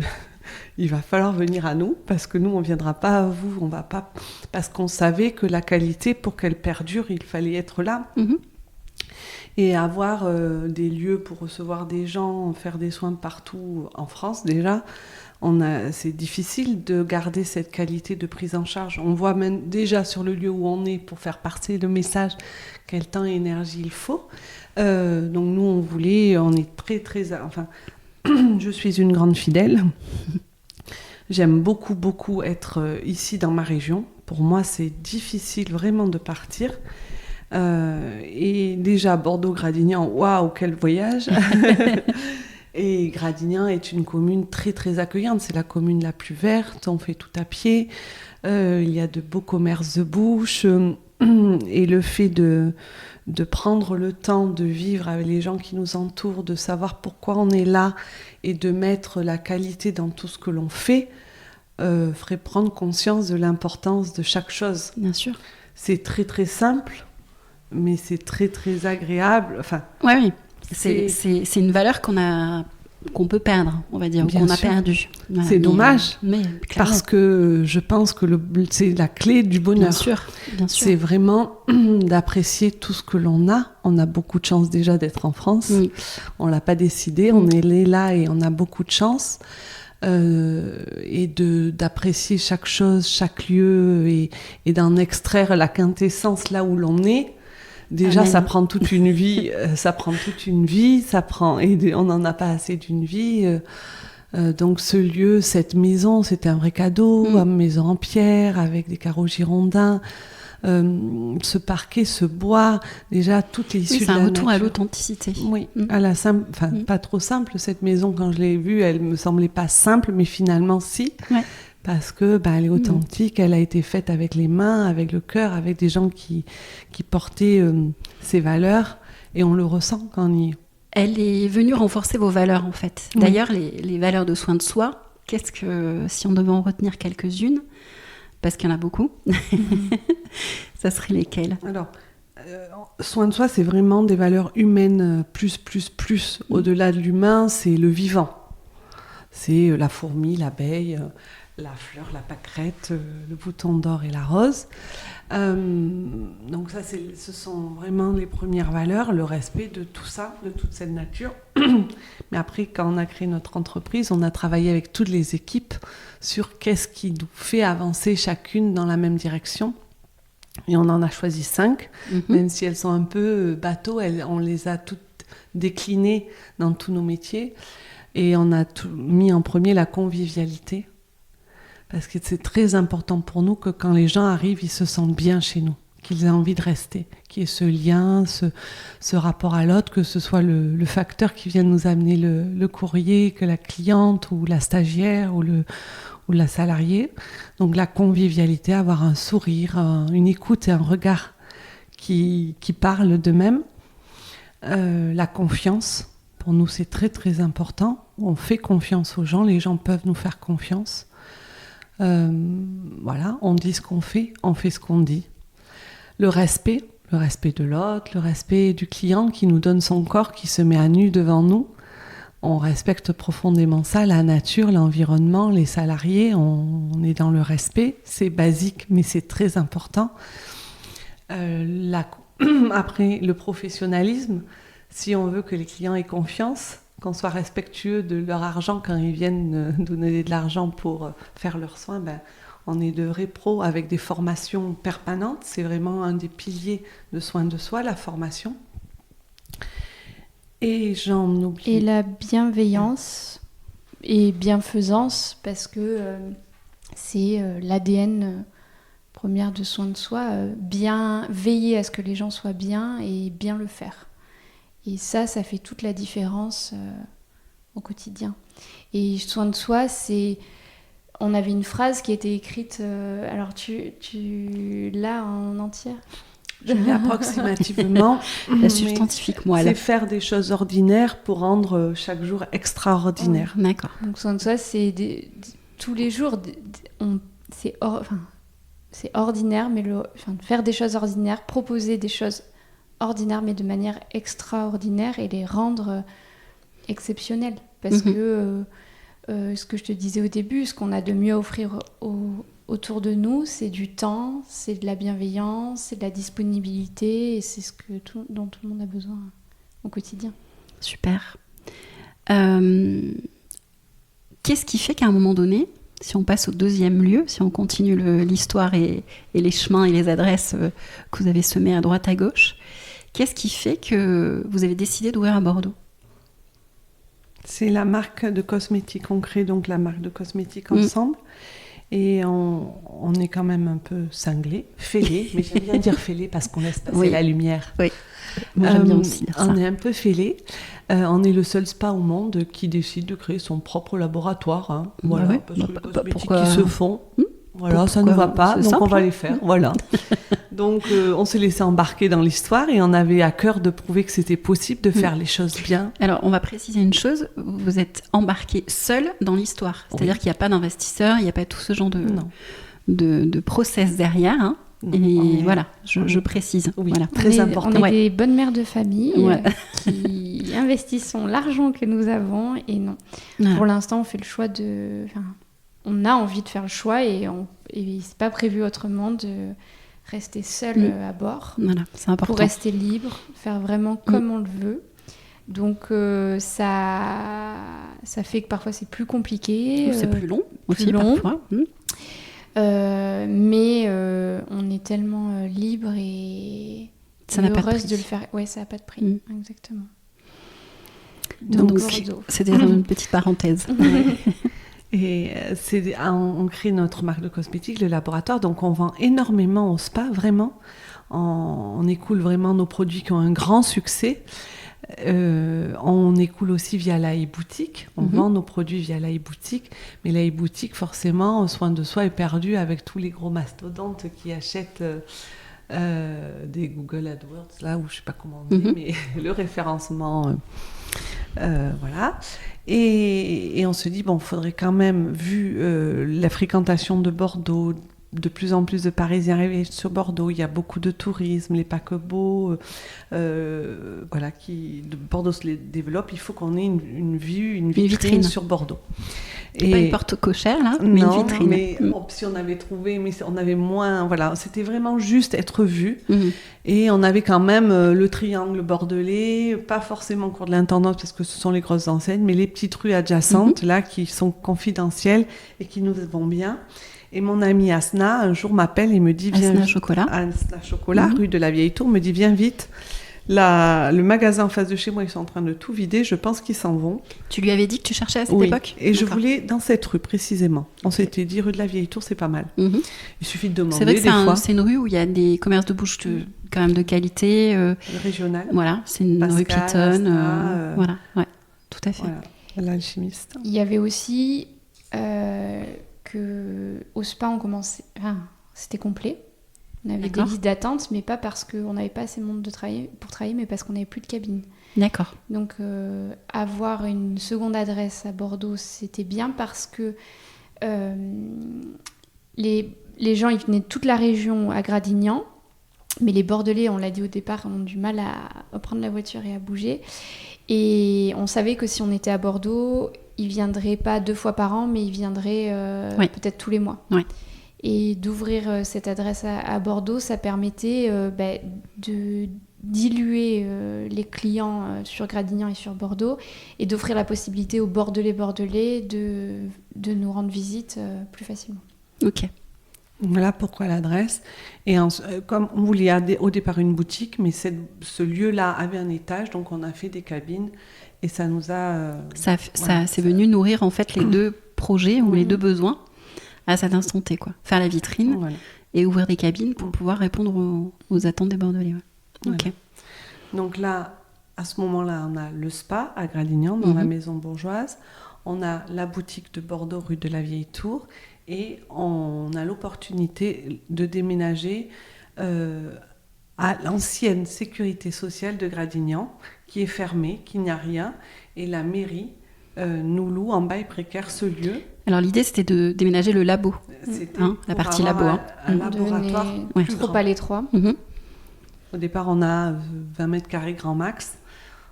il va falloir venir à nous parce que nous on viendra pas à vous, on va pas, parce qu'on savait que la qualité pour qu'elle perdure il fallait être là et avoir des lieux pour recevoir des gens, faire des soins partout en France déjà. C'est difficile de garder cette qualité de prise en charge. On voit même déjà sur le lieu où on est pour faire passer le message quel temps et énergie il faut. Donc nous on est très très, je suis une grande fidèle. J'aime beaucoup, beaucoup être ici dans ma région. Pour moi, c'est difficile vraiment de partir. Et déjà, Bordeaux-Gradignan, waouh, quel voyage! Et Gradignan est une commune très, très accueillante. C'est la commune la plus verte. On fait tout à pied. Il y a de beaux commerces de bouche. Et le fait de prendre le temps de vivre avec les gens qui nous entourent, de savoir pourquoi on est là et de mettre la qualité dans tout ce que l'on fait, ferait prendre conscience de l'importance de chaque chose. Bien sûr. C'est très très simple, mais c'est très très agréable. Oui. C'est une valeur qu'on peut perdre, on va dire, ou qu'on a perdue. C'est dommage, mais parce que je pense que c'est la clé du bonheur. Bien sûr. C'est vraiment d'apprécier tout ce que l'on a. On a beaucoup de chance déjà d'être en France. On ne l'a pas décidé, on est là et on a beaucoup de chance. Et d'apprécier chaque chose, chaque lieu et d'en extraire la quintessence là où l'on est. Déjà, ça prend toute une vie. Et on n'en a pas assez d'une vie. Donc, ce lieu, cette maison, c'était un vrai cadeau. Une maison en pierre avec des carreaux girondins. Ce parquet, ce bois, déjà, toutes les issues de la nature. C'est un retour à l'authenticité. Oui, à la simple, pas trop simple. Cette maison, quand je l'ai vue, elle me semblait pas simple, mais finalement, si. Ouais. Parce que elle est authentique, elle a été faite avec les mains, avec le cœur, avec des gens qui portaient ces valeurs, et on le ressent quand on y est. Elle est venue renforcer vos valeurs, en fait. Oui. D'ailleurs, les valeurs de soin de soi, si on devait en retenir quelques-unes, parce qu'il y en a beaucoup, ça serait lesquelles? Alors, soin de soi, c'est vraiment des valeurs humaines plus. Au-delà de l'humain, c'est le vivant. C'est la fourmi, l'abeille, la fleur, la pâquerette, le bouton d'or et la rose. Donc ça, ce sont vraiment les premières valeurs, le respect de tout ça, de toute cette nature. Mais après, quand on a créé notre entreprise, on a travaillé avec toutes les équipes sur qu'est-ce qui nous fait avancer chacune dans la même direction. Et on en a choisi 5, même si elles sont un peu bateaux, on les a toutes déclinées dans tous nos métiers. Et on a mis en premier la convivialité. Parce que c'est très important pour nous que quand les gens arrivent, ils se sentent bien chez nous, qu'ils aient envie de rester, qui est ce lien, ce rapport à l'autre, que ce soit le facteur qui vient nous amener le courrier, que la cliente ou la stagiaire ou la salariée. Donc la convivialité, avoir un sourire, une écoute et un regard qui parlent d'eux-mêmes. La confiance, pour nous c'est très très important. On fait confiance aux gens, les gens peuvent nous faire confiance. Voilà, on dit ce qu'on fait, on fait ce qu'on dit. Le respect de l'autre, le respect du client qui nous donne son corps, qui se met à nu devant nous. On respecte profondément ça, la nature, l'environnement, les salariés, on est dans le respect. C'est basique, mais c'est très important. Après, le professionnalisme, si on veut que les clients aient confiance, qu'on soit respectueux de leur argent quand ils viennent nous donner de l'argent pour faire leurs soins, on est de vrais pros avec des formations permanentes. C'est vraiment un des piliers de soins de soi, la formation. Et j'en oublie. Et la bienveillance et bienfaisance, parce que c'est l'ADN première de soins de soi, bien veiller à ce que les gens soient bien et bien le faire. Et ça fait toute la différence au quotidien. Et soins de soi, on avait une phrase qui était écrite, alors tu l'as en entière ? Je l'ai approximativement. La substantifique moelle. C'est faire des choses ordinaires pour rendre chaque jour extraordinaire. Oh, d'accord. Donc soin de soi, c'est tous les jours, c'est ordinaire, mais faire des choses ordinaires, proposer des choses ordinaires, mais de manière extraordinaire et les rendre exceptionnelles. Parce que ce que je te disais au début, ce qu'on a de mieux à offrir autour de nous, c'est du temps, c'est de la bienveillance, c'est de la disponibilité, et c'est dont tout le monde a besoin au quotidien. Super. Qu'est-ce qui fait qu'à un moment donné, si on passe au deuxième lieu, si on continue l'histoire et les chemins et les adresses que vous avez semés à droite à gauche, qu'est-ce qui fait que vous avez décidé d'ouvrir à Bordeaux ? C'est la marque de cosmétiques. On crée donc la marque de cosmétiques ensemble. Et on est quand même un peu cinglés, fêlés. Mais j'aime bien dire fêlés parce qu'on laisse passer la lumière. Oui, moi j'aime bien aussi dire ça. On est un peu fêlés. On est le seul spa au monde qui décide de créer son propre laboratoire. Hein. Voilà, parce que les cosmétiques qui se font... Voilà, ça ne va pas, donc simple, on va les faire. Voilà. Donc, on s'est laissé embarquer dans l'histoire et on avait à cœur de prouver que c'était possible de faire les choses bien. Alors, on va préciser une chose, vous êtes embarqué seul dans l'histoire. C'est-à-dire qu'il n'y a pas d'investisseur, il n'y a pas tout ce genre de process derrière. Hein. Et voilà, je précise. Oui, voilà. Très important. On est des bonnes mères de famille qui investissons l'argent que nous avons et non. Voilà. Pour l'instant, on fait le choix on a envie de faire le choix et c'est pas prévu autrement de rester seul à bord. Voilà, c'est important. Pour rester libre, faire vraiment comme on le veut. Donc ça fait que parfois c'est plus compliqué. C'est plus long aussi parfois. Mais on est tellement libre et heureuse de le faire. Ouais, ça n'a pas de prix. Exactement. Donc c'était une petite parenthèse. Et on crée notre marque de cosmétiques, le laboratoire, donc on vend énormément au spa, vraiment. On écoule vraiment nos produits qui ont un grand succès. On écoule aussi via la e-boutique, on vend nos produits via la e-boutique, mais la e-boutique, forcément, soin de soi est perdu avec tous les gros mastodontes qui achètent des Google AdWords, là, ou je ne sais pas comment on dit, mais le référencement, voilà. Et on se dit, il faudrait quand même, vu la fréquentation de Bordeaux, de plus en plus de Parisiens arrivent sur Bordeaux, il y a beaucoup de tourisme, les paquebots, Bordeaux se développe, il faut qu'on ait une vitrine sur Bordeaux. Et pas une porte cochère, là, mais une vitrine. Mais si on avait trouvé, mais on avait moins, voilà, c'était vraiment juste être vu. Et on avait quand même le triangle bordelais, pas forcément Cours de l'Intendance parce que ce sont les grosses enseignes, mais les petites rues adjacentes, là, qui sont confidentielles et qui nous vont bien. Et mon amie Asna, un jour, m'appelle et me dit... Asna Chocolat. Asna Chocolat, rue de la Vieille Tour, me dit, viens vite. Le magasin en face de chez moi, ils sont en train de tout vider. Je pense qu'ils s'en vont. Tu lui avais dit que tu cherchais à cette époque ? Et je voulais dans cette rue précisément. On s'était dit rue de la Vieille Tour, c'est pas mal. Il suffit de demander. C'est vrai que c'est une rue où il y a des commerces de bouche quand même de qualité. Régionale. Voilà, c'est une rue piétonne. Voilà, ouais, tout à fait. Voilà, l'alchimiste. Il y avait aussi que au spa, on commençait. Enfin, c'était complet. On avait des listes d'attente, mais pas parce qu'on n'avait pas assez de monde pour travailler, mais parce qu'on n'avait plus de cabine. D'accord. Donc, avoir une seconde adresse à Bordeaux, c'était bien parce que les gens, ils venaient de toute la région à Gradignan, mais les Bordelais, on l'a dit au départ, ont du mal à prendre la voiture et à bouger. Et on savait que si on était à Bordeaux, ils ne viendraient pas 2 fois par an, mais ils viendraient peut-être tous les mois. Ouais. Et d'ouvrir cette adresse à Bordeaux, ça permettait de diluer les clients sur Gradignan et sur Bordeaux et d'offrir la possibilité aux Bordelais de nous rendre visite plus facilement. Ok. Voilà pourquoi l'adresse. Et comme on voulait au départ une boutique, mais ce lieu-là avait un étage, donc on a fait des cabines et ça nous a... c'est venu nourrir en fait les deux projets ou les deux besoins à cet instant T, quoi. Faire la vitrine et ouvrir des cabines pour pouvoir répondre aux attentes des Bordelais. Ouais. Voilà. Ok. Donc là, à ce moment-là, on a le spa à Gradignan, dans la maison bourgeoise. On a la boutique de Bordeaux, rue de la Vieille Tour. Et on a l'opportunité de déménager à l'ancienne sécurité sociale de Gradignan, qui est fermée, qui n'y a rien. Et la mairie nous loue en bail précaire ce lieu. Alors l'idée, c'était de déménager le labo, la partie labo. Un laboratoire trop à l'étroit. Au départ, on a 20 mètres carrés grand max.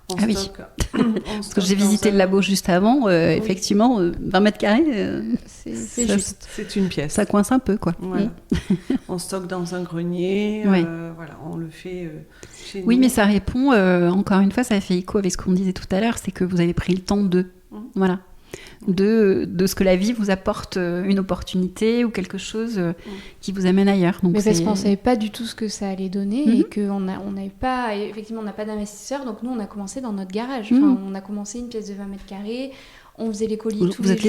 Parce que j'ai visité le labo juste avant, effectivement, 20 mètres carrés, c'est juste. C'est une pièce. Ça coince un peu, quoi. Voilà. On stocke dans un grenier, voilà, on le fait chez nous. Oui, mais ça répond, encore une fois, ça fait écho avec ce qu'on disait tout à l'heure, c'est que vous avez pris le temps voilà, de ce que la vie vous apporte une opportunité ou quelque chose qui vous amène ailleurs. Donc mais parce qu'on ne savait pas du tout ce que ça allait donner et qu'on n'avait pas, effectivement, on n'a pas d'investisseurs, donc nous on a commencé dans notre garage. Enfin, on a commencé une pièce de 20 mètres carrés, on faisait les colis tous les jours. Vous êtes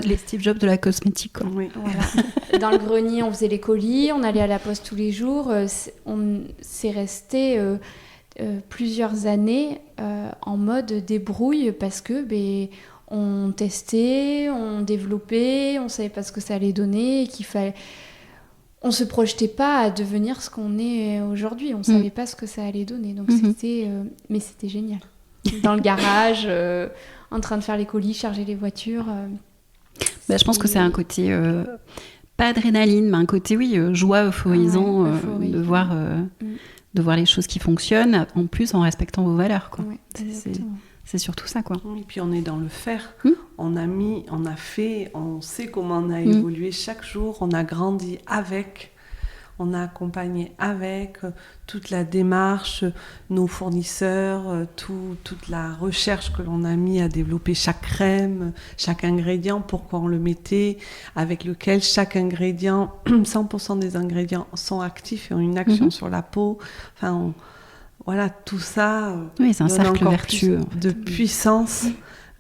les Steve Jobs de la cosmétique, quoi. Oui. Voilà. Dans le grenier, on faisait les colis, on allait à la poste tous les jours. C'est resté plusieurs années en mode débrouille parce que on testait, on développait, on savait pas ce que ça allait donner, on se projetait pas à devenir ce qu'on est aujourd'hui. On savait pas ce que ça allait donner, donc mais c'était génial. Dans le garage, en train de faire les colis, charger les voitures. Je pense que c'est un côté pas adrénaline, mais un côté joie euphorisant de voir les choses qui fonctionnent, en plus en respectant vos valeurs, quoi. Ouais, c'est surtout ça, quoi. Et puis on est dans le faire. On a fait, on sait comment on a évolué chaque jour, on a grandi avec, on a accompagné avec toute la démarche, nos fournisseurs, toute la recherche que l'on a mis à développer chaque crème, chaque ingrédient, pourquoi on le mettait, avec lequel chaque ingrédient, 100% des ingrédients sont actifs et ont une action sur la peau. Enfin, voilà, tout ça c'est un cercle vertueux de puissance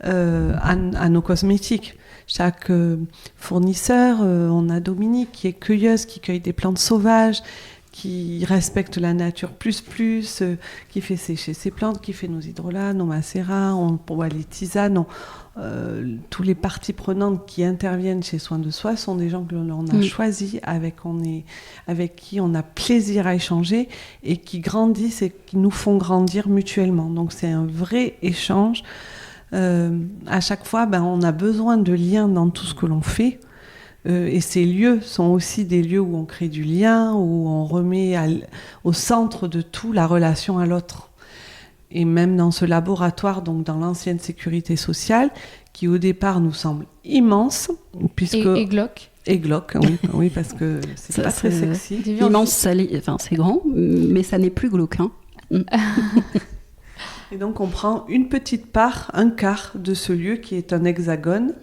à nos cosmétiques. Chaque fournisseur, on a Dominique qui est cueilleuse, qui cueille des plantes sauvages, qui respecte la nature qui fait sécher ses plantes, qui fait nos hydrolats, nos macérats, on boit les tisanes. Tous les parties prenantes qui interviennent chez Soins de Soi sont des gens que l'on a choisis, avec qui on a plaisir à échanger et qui grandissent et qui nous font grandir mutuellement. Donc c'est un vrai échange. À chaque fois, on a besoin de liens dans tout ce que l'on fait. Et ces lieux sont aussi des lieux où on crée du lien, où on remet au centre de tout la relation à l'autre. Et même dans ce laboratoire, donc dans l'ancienne sécurité sociale, qui au départ nous semble immense, puisque... Et glauque. Et glauque, oui, parce que c'est pas très sexy. Immense, c'est grand, mais ça n'est plus glauque. Et donc on prend une petite part, un quart de ce lieu qui est un hexagone,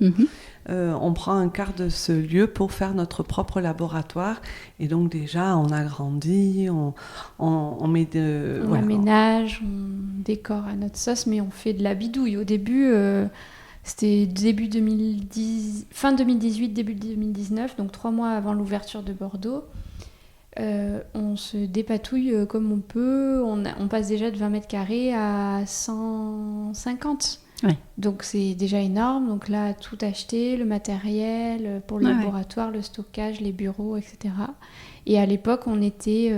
on prend un quart de ce lieu pour faire notre propre laboratoire. Et donc déjà, on agrandit, on met de... On aménage, on décore à notre sauce, mais on fait de la bidouille. Au début, c'était fin 2018, début 2019, donc 3 mois avant l'ouverture de Bordeaux. On se dépatouille comme on peut. On passe déjà de 20 mètres carrés à 150. Ouais. Donc c'est déjà énorme. Donc là, tout acheté, le matériel pour le laboratoire, le stockage, les bureaux, etc. Et à l'époque, on était...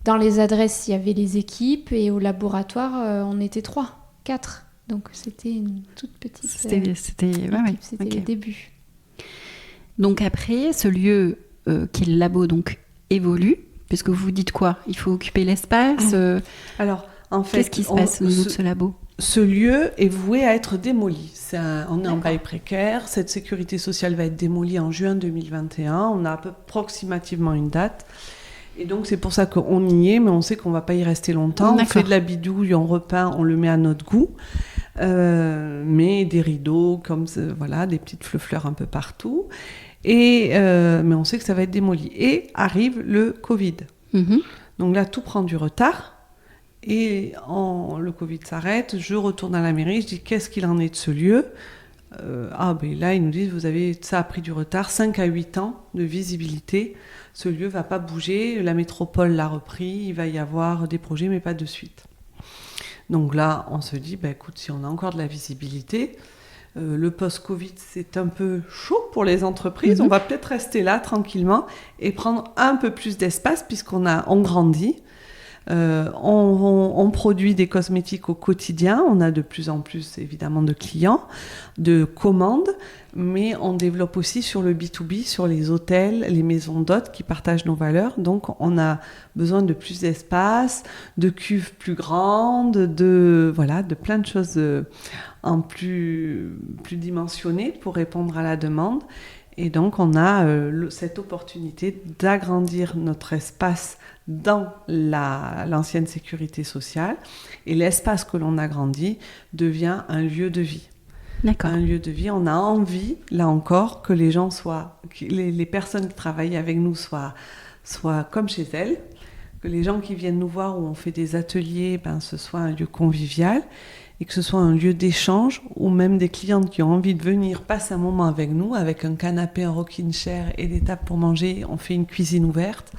dans les adresses, il y avait les équipes. Et au laboratoire, on était 3, 4. Donc c'était une toute petite... C'était les débuts. Donc après, ce lieu qui est le labo donc, évolue. Puisque vous dites quoi ? Il faut occuper l'espace. Alors, en fait... Qu'est-ce qui se passe au niveau de ce labo ? Ce lieu est voué à être démoli. On est en bail précaire. Cette sécurité sociale va être démolie en juin 2021. On a approximativement une date. Et donc, c'est pour ça qu'on y est, mais on sait qu'on ne va pas y rester longtemps. D'accord. On fait de la bidouille, on repeint, on le met à notre goût. Mais des rideaux, comme voilà, des petites fleurs un peu partout. Mais on sait que ça va être démoli. Et arrive le Covid. Mm-hmm. Donc là, tout prend du retard. Et le Covid s'arrête, je retourne à la mairie, je dis qu'est-ce qu'il en est de ce lieu ? Là, ils nous disent ça a pris du retard, 5 à 8 ans de visibilité. Ce lieu ne va pas bouger, la métropole l'a repris, il va y avoir des projets, mais pas de suite. Donc là, on se dit, écoute, si on a encore de la visibilité, le post-Covid, c'est un peu chaud pour les entreprises. On va peut-être rester là tranquillement et prendre un peu plus d'espace puisqu'on grandit. On produit des cosmétiques au quotidien. On a de plus en plus, évidemment, de clients, de commandes, mais on développe aussi sur le B2B, sur les hôtels, les maisons d'hôtes qui partagent nos valeurs. Donc, on a besoin de plus d'espace, de cuves plus grandes, de plein de choses en plus dimensionnées pour répondre à la demande. Et donc, on a cette opportunité d'agrandir notre espace dans l'ancienne sécurité sociale. Et l'espace que l'on agrandit devient un lieu de vie. D'accord. Un lieu de vie. On a envie, là encore, que les gens les personnes qui travaillent avec nous soient comme chez elles. Que les gens qui viennent nous voir où on fait des ateliers, ce soit un lieu convivial. Et que ce soit un lieu d'échange ou même des clientes qui ont envie de venir passer un moment avec nous, avec un canapé, un rocking chair et des tables pour manger, on fait une cuisine ouverte,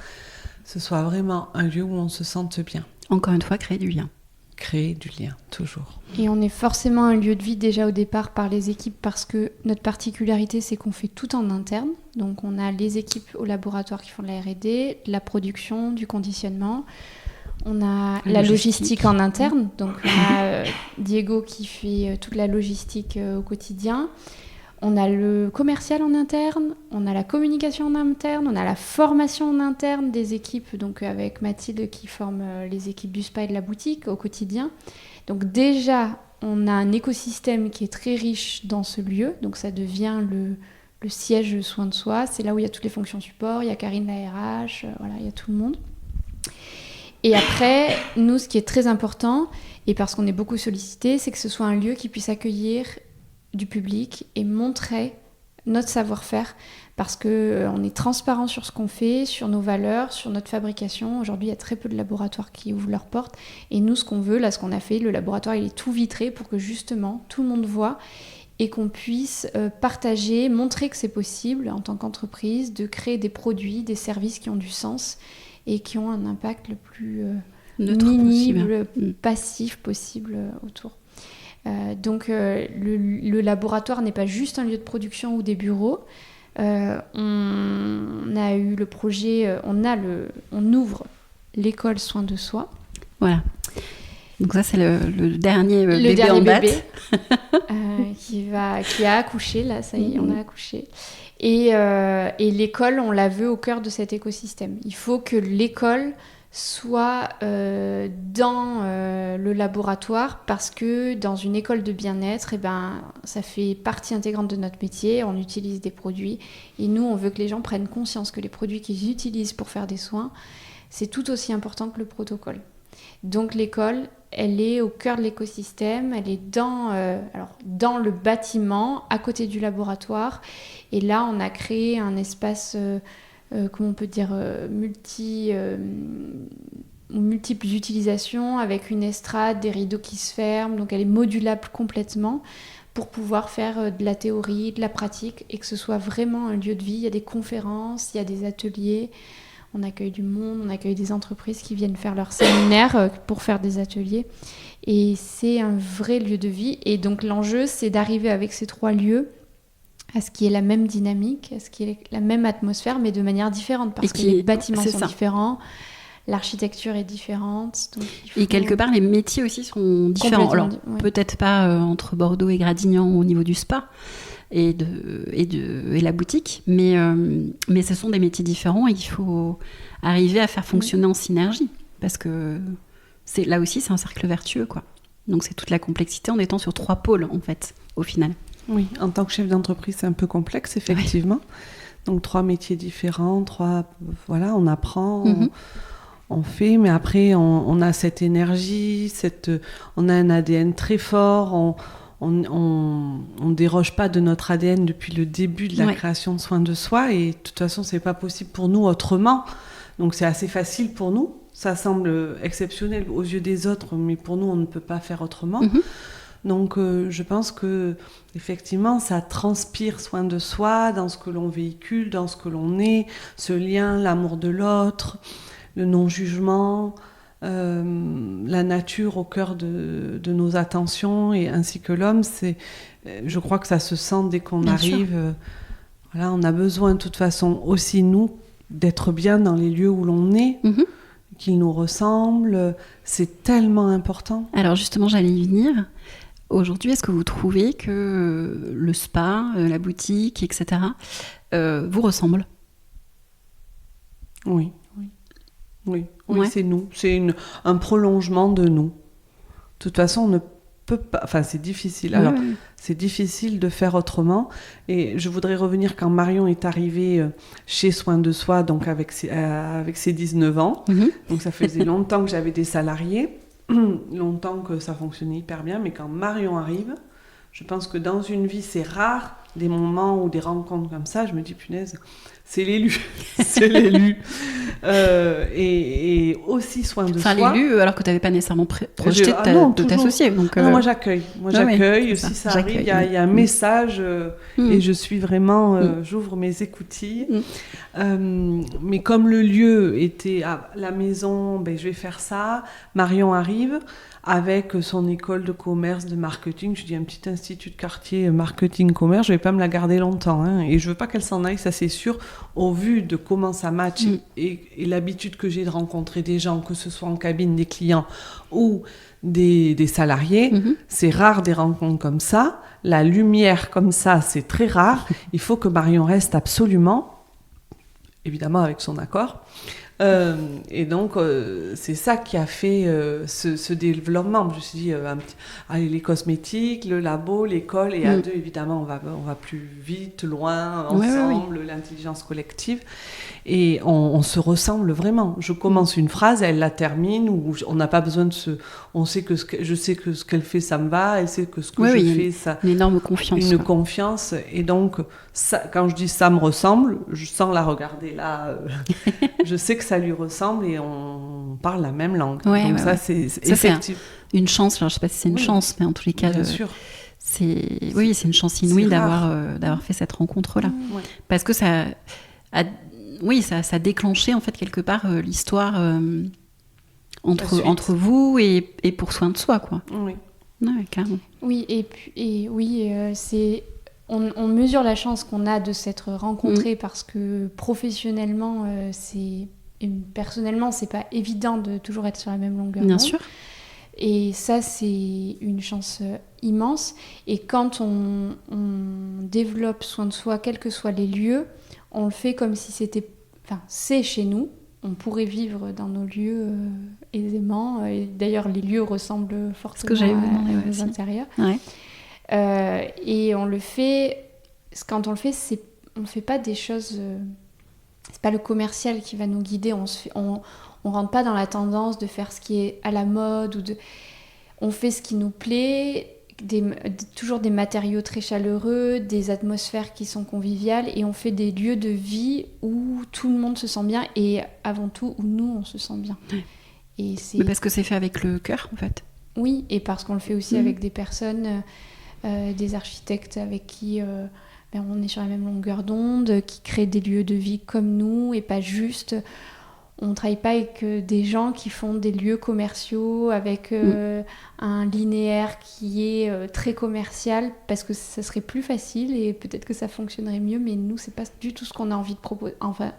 ce soit vraiment un lieu où on se sente bien. Encore une fois, créer du lien. Créer du lien, toujours. Et on est forcément un lieu de vie déjà au départ par les équipes parce que notre particularité, c'est qu'on fait tout en interne. Donc on a les équipes au laboratoire qui font de la R&D, de la production, du conditionnement. On a la logistique en interne, donc on a Diego qui fait toute la logistique au quotidien. On a le commercial en interne, on a la communication en interne, on a la formation en interne des équipes, donc avec Mathilde qui forme les équipes du spa et de la boutique au quotidien. Donc déjà, on a un écosystème qui est très riche dans ce lieu, donc ça devient le siège soin de soi. C'est là où il y a toutes les fonctions support, il y a Karine la RH, il y a tout le monde. Et après, nous, ce qui est très important, et parce qu'on est beaucoup sollicité, c'est que ce soit un lieu qui puisse accueillir du public et montrer notre savoir-faire, parce qu'on est transparent sur ce qu'on fait, sur nos valeurs, sur notre fabrication. Aujourd'hui, il y a très peu de laboratoires qui ouvrent leurs portes. Et nous, ce qu'on veut, là, ce qu'on a fait, le laboratoire, il est tout vitré pour que justement, tout le monde voit et qu'on puisse partager, montrer que c'est possible, en tant qu'entreprise, de créer des produits, des services qui ont du sens et qui ont un impact le plus minible, passif possible autour. Donc le laboratoire n'est pas juste un lieu de production ou des bureaux. On a eu le projet, on ouvre l'école soin de soi. Voilà. Donc ça c'est le dernier bébé en date. Qui a accouché, là ça y est, on a accouché. Et l'école, on la veut au cœur de cet écosystème. Il faut que l'école soit dans le laboratoire, parce que dans une école de bien-être, ça fait partie intégrante de notre métier. On utilise des produits et nous, on veut que les gens prennent conscience que les produits qu'ils utilisent pour faire des soins, c'est tout aussi important que le protocole. Donc l'école, elle est au cœur de l'écosystème, elle est dans le bâtiment, à côté du laboratoire. Et là, on a créé un espace, comment on peut dire, multiples utilisations, avec une estrade, des rideaux qui se ferment. Donc elle est modulable complètement pour pouvoir faire de la théorie, de la pratique, et que ce soit vraiment un lieu de vie. Il y a des conférences, il y a des ateliers. On accueille du monde, on accueille des entreprises qui viennent faire leurs séminaires pour faire des ateliers. Et c'est un vrai lieu de vie. Et donc l'enjeu, c'est d'arriver avec ces 3 lieux à ce qui est la même dynamique, à ce qui est la même atmosphère, mais de manière différente. Parce que les bâtiments sont différents, l'architecture est différente. Donc et quelque part, les métiers aussi sont différents. Alors, peut-être pas entre Bordeaux et Gradignan au niveau du spa, et la boutique, mais ce sont des métiers différents et il faut arriver à faire fonctionner en synergie, parce que là aussi c'est un cercle vertueux, quoi. Donc c'est toute la complexité en étant sur 3 pôles en fait, au final. Oui, en tant que chef d'entreprise c'est un peu complexe effectivement. Donc 3 métiers différents, voilà, on apprend, on fait, mais après on a cette énergie, on a un ADN très fort, on déroge pas de notre ADN depuis le début de la création de soins de soi, et de toute façon c'est pas possible pour nous autrement, donc c'est assez facile pour nous. Ça semble exceptionnel aux yeux des autres, mais pour nous on ne peut pas faire autrement. Donc je pense que effectivement ça transpire soin de soi dans ce que l'on véhicule, dans ce que l'on est, ce lien, l'amour de l'autre, le non-jugement, la nature au cœur de nos attentions, et ainsi que l'homme. Je crois que ça se sent dès qu'on bien arrive. Voilà, on a besoin de toute façon aussi, nous, d'être bien dans les lieux où l'on est, qu'ils nous ressemblent. C'est tellement important. Alors justement, j'allais y venir. Aujourd'hui, est-ce que vous trouvez que le spa, la boutique, etc., vous ressemblent ? Oui, c'est nous. C'est un prolongement de nous. De toute façon, on ne peut pas... Enfin, c'est difficile. Alors, c'est difficile de faire autrement. Et je voudrais revenir quand Marion est arrivée chez Soins de Soi, donc avec ses 19 ans. Donc, ça faisait longtemps que j'avais des salariés, longtemps que ça fonctionnait hyper bien. Mais quand Marion arrive, je pense que dans une vie, c'est rare des moments ou des rencontres comme ça. Je me dis, punaise... C'est l'élu, c'est l'élu. Et aussi soin de soi. Enfin, l'élu, alors que tu n'avais pas nécessairement projeté de t'associer. Donc, non, moi, j'accueille. Si ça arrive, il y a un message et je suis vraiment... j'ouvre mes écoutilles. Mais comme le lieu était à la maison, je vais faire ça. Marion arrive avec son école de commerce, de marketing. Je dis un petit institut de quartier marketing-commerce. Je ne vais pas me la garder longtemps. Et je ne veux pas qu'elle s'en aille, ça c'est sûr. Au vu de comment ça match et l'habitude que j'ai de rencontrer des gens, que ce soit en cabine, des clients ou des salariés, c'est rare des rencontres comme ça. La lumière comme ça, c'est très rare. Il faut que Marion reste absolument, évidemment avec son accord. Et donc c'est ça qui a fait ce développement. Je me suis dit les cosmétiques, le labo, l'école, et à deux évidemment on va plus vite, loin, ensemble, l'intelligence collective, et on se ressemble vraiment. Je commence une phrase, elle la termine, ou on n'a pas besoin de on sait que je sais que ce qu'elle fait ça me va, elle sait que ce que je fais ça, une énorme confiance, confiance. Et donc ça, quand je dis ça me ressemble, je sens la regarder là, je sais que ça lui ressemble et on parle la même langue. Donc ça c'est effectif. C'est une chance. Alors je sais pas si c'est une chance, mais en tous les cas, bien sûr. C'est une chance inouïe d'avoir fait cette rencontre là, parce que ça a déclenché en fait quelque part l'histoire entre vous et pour soin de soi, quoi. Oui. Ouais, carrément. Oui, on mesure la chance qu'on a de s'être rencontrés, parce que professionnellement, et personnellement, c'est pas évident de toujours être sur la même longueur d'onde. Bien sûr. Et ça, c'est une chance immense. Et quand on développe soin de soi, quels que soient les lieux, on le fait comme si c'est chez nous. On pourrait vivre dans nos lieux aisément. Et d'ailleurs, les lieux ressemblent fortement à nos intérieurs. Ouais. Et on le fait... Quand on le fait, on ne fait pas des choses... c'est pas le commercial qui va nous guider. On rentre pas dans la tendance de faire ce qui est à la mode. on fait ce qui nous plaît, toujours des matériaux très chaleureux, des atmosphères qui sont conviviales, et on fait des lieux de vie où tout le monde se sent bien, et avant tout où nous on se sent bien. Et Mais parce que c'est fait avec le cœur en fait. Oui, et parce qu'on le fait aussi avec des personnes, des architectes avec qui on est sur la même longueur d'onde, qui créent des lieux de vie comme nous, et pas juste... On ne travaille pas avec des gens qui font des lieux commerciaux avec un linéaire qui est très commercial, parce que ça serait plus facile et peut-être que ça fonctionnerait mieux, mais nous, c'est pas du tout ce qu'on a envie de proposer. Enfin,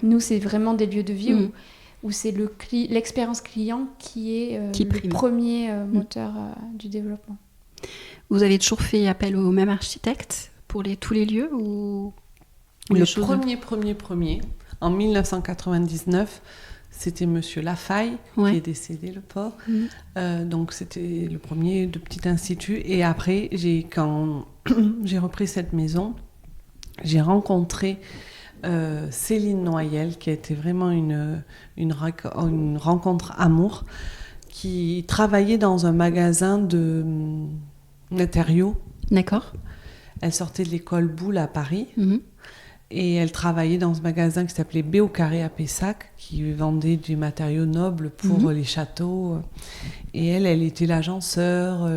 nous, c'est vraiment des lieux de vie où c'est l'expérience client qui est le premier moteur du développement. Vous avez toujours fait appel au même architecte pour tous les lieux ou Le premier, en 1999, c'était Monsieur Lafaille qui est décédé, le pauvre. Donc c'était le premier de petit institut. Et après, quand j'ai repris cette maison, j'ai rencontré Céline Noyel, qui a été vraiment une rencontre amour, qui travaillait dans un magasin de matériaux. D'accord. Elle sortait de l'école Boulle à Paris. Et elle travaillait dans ce magasin qui s'appelait B au carré à Pessac, qui vendait des matériaux nobles pour les châteaux. Et elle était l'agenceur.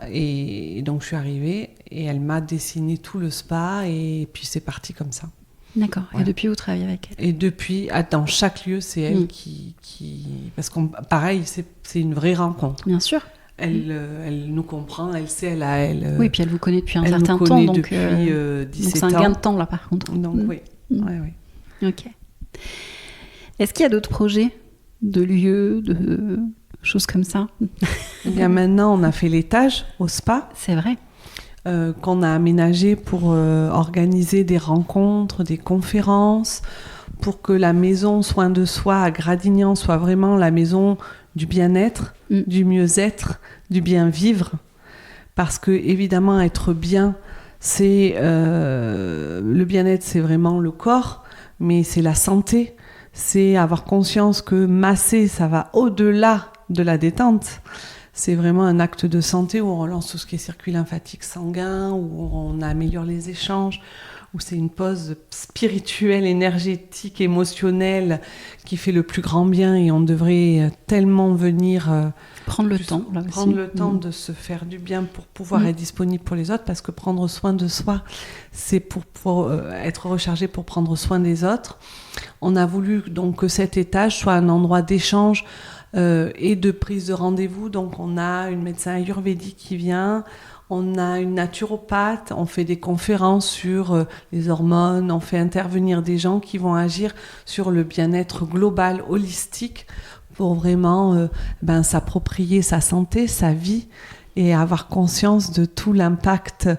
Et donc je suis arrivée et elle m'a dessiné tout le spa, et puis c'est parti comme ça. D'accord. Ouais. Et depuis, vous travaillez avec elle? Et depuis, dans chaque lieu, c'est elle qui... Parce que pareil, c'est une vraie rencontre. Bien sûr. Elle nous comprend, elle sait, oui, puis elle vous connaît depuis un certain temps. Donc, depuis 17 donc c'est un gain de temps, là, par contre. Donc, oui. Ok. Est-ce qu'il y a d'autres projets de lieux, de choses comme ça? Eh bien, maintenant, on a fait l'étage au spa. C'est vrai. Qu'on a aménagé pour organiser des rencontres, des conférences, pour que la maison Soin de Soi à Gradignan soit vraiment la maison du bien-être, du mieux-être, du bien-vivre. Parce que, évidemment, être bien, c'est... le bien-être, c'est vraiment le corps, mais c'est la santé. C'est avoir conscience que masser, ça va au-delà de la détente. C'est vraiment un acte de santé où on relance tout ce qui est circuit lymphatique sanguin, où on améliore les échanges, où c'est une pause spirituelle, énergétique, émotionnelle qui fait le plus grand bien, et on devrait tellement venir prendre le temps de se faire du bien pour pouvoir être disponible pour les autres, parce que prendre soin de soi, c'est pour être rechargé pour prendre soin des autres. On a voulu donc que cet étage soit un endroit d'échange et de prise de rendez-vous. Donc on a une médecin ayurvédique qui vient, on a une naturopathe, on fait des conférences sur les hormones, on fait intervenir des gens qui vont agir sur le bien-être global, holistique, pour vraiment s'approprier sa santé, sa vie, et avoir conscience de tout l'impact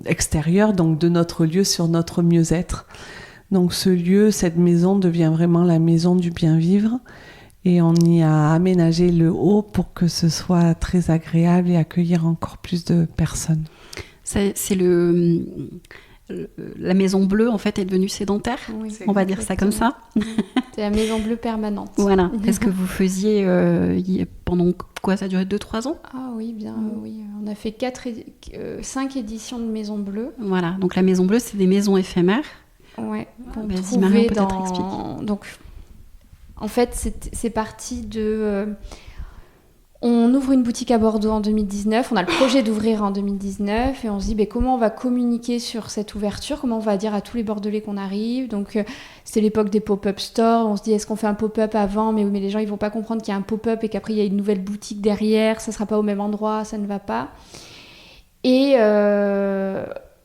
extérieur, donc de notre lieu sur notre mieux-être. Donc ce lieu, cette maison devient vraiment la maison du bien-vivre. Et on y a aménagé le haut pour que ce soit très agréable et accueillir encore plus de personnes. C'est la maison bleue, en fait, est devenue sédentaire. Oui, on va dire ça comme ça. C'est la maison bleue permanente. Voilà. Est-ce que vous faisiez pendant quoi? Ça a duré 2-3 ans? Ah oui, bien oui. On a fait 5 éditions de Maison Bleue. Voilà. Donc la Maison Bleue, c'est des maisons éphémères. Ouais. Vas-y, Marion, peut-être explique. Donc, en fait, c'est parti de... on ouvre une boutique à Bordeaux en 2019. On a le projet d'ouvrir en 2019. Et on se dit, comment on va communiquer sur cette ouverture? Comment on va dire à tous les Bordelais qu'on arrive? Donc, c'était l'époque des pop-up stores. On se dit, est-ce qu'on fait un pop-up avant? Mais les gens, ils vont pas comprendre qu'il y a un pop-up et qu'après, il y a une nouvelle boutique derrière. Ça sera pas au même endroit. Ça ne va pas.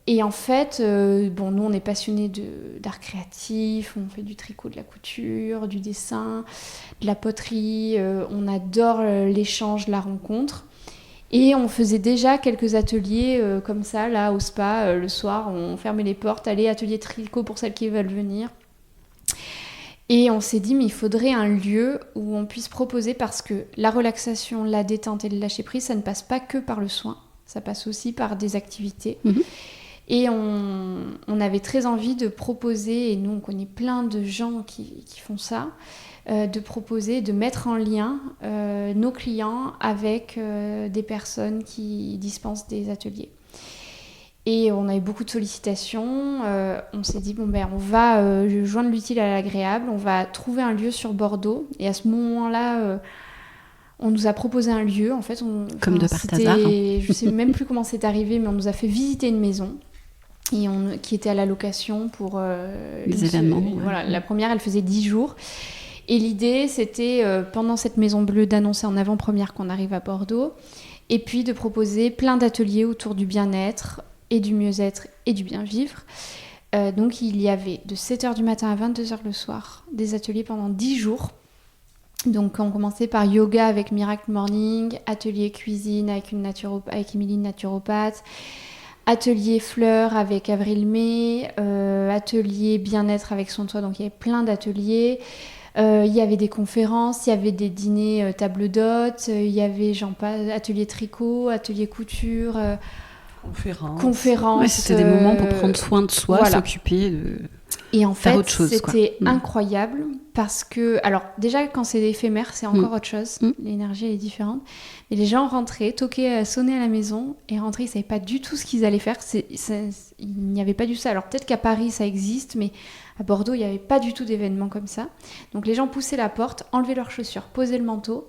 Et en fait, nous, on est passionnés d'art créatif, on fait du tricot, de la couture, du dessin, de la poterie, on adore l'échange, la rencontre. Et on faisait déjà quelques ateliers comme ça, là, au spa, le soir, on fermait les portes, allez, atelier tricot pour celles qui veulent venir. Et on s'est dit, mais il faudrait un lieu où on puisse proposer, parce que la relaxation, la détente et le lâcher-prise, ça ne passe pas que par le soin, ça passe aussi par des activités. Et on avait très envie de proposer, et nous on connaît plein de gens qui font ça, de proposer, de mettre en lien nos clients avec des personnes qui dispensent des ateliers. Et on a eu beaucoup de sollicitations. On s'est dit, on va joindre l'utile à l'agréable, on va trouver un lieu sur Bordeaux. Et à ce moment-là, on nous a proposé un lieu. En fait, comme de par hasard. Je ne sais même plus comment c'est arrivé, mais on nous a fait visiter une maison qui était à la location pour des événements. Voilà, la première, elle faisait 10 jours. Et l'idée, c'était, pendant cette Maison Bleue, d'annoncer en avant-première qu'on arrive à Bordeaux. Et puis de proposer plein d'ateliers autour du bien-être et du mieux-être et du bien-vivre. Donc il y avait de 7h du matin à 22h le soir des ateliers pendant 10 jours. Donc on commençait par yoga avec Miracle Morning, atelier cuisine avec Émilie naturopathe, atelier fleurs avec Avril May, atelier bien-être avec Soin de Soi. Donc il y avait plein d'ateliers. Il y avait des conférences, il y avait des dîners table d'hôtes, il y avait atelier tricot, atelier couture, conférences. Ouais, c'était des moments pour prendre soin de soi, voilà. S'occuper de... Et en faire fait, autre chose, c'était incroyable parce que, alors déjà quand c'est éphémère, c'est encore autre chose, l'énergie elle est différente. Mais les gens rentraient, toquaient, sonnaient à la maison et rentraient, ils ne savaient pas du tout ce qu'ils allaient faire. Il n'y avait pas du tout ça. Alors peut-être qu'à Paris ça existe, mais à Bordeaux il n'y avait pas du tout d'événements comme ça. Donc les gens poussaient la porte, enlevaient leurs chaussures, posaient le manteau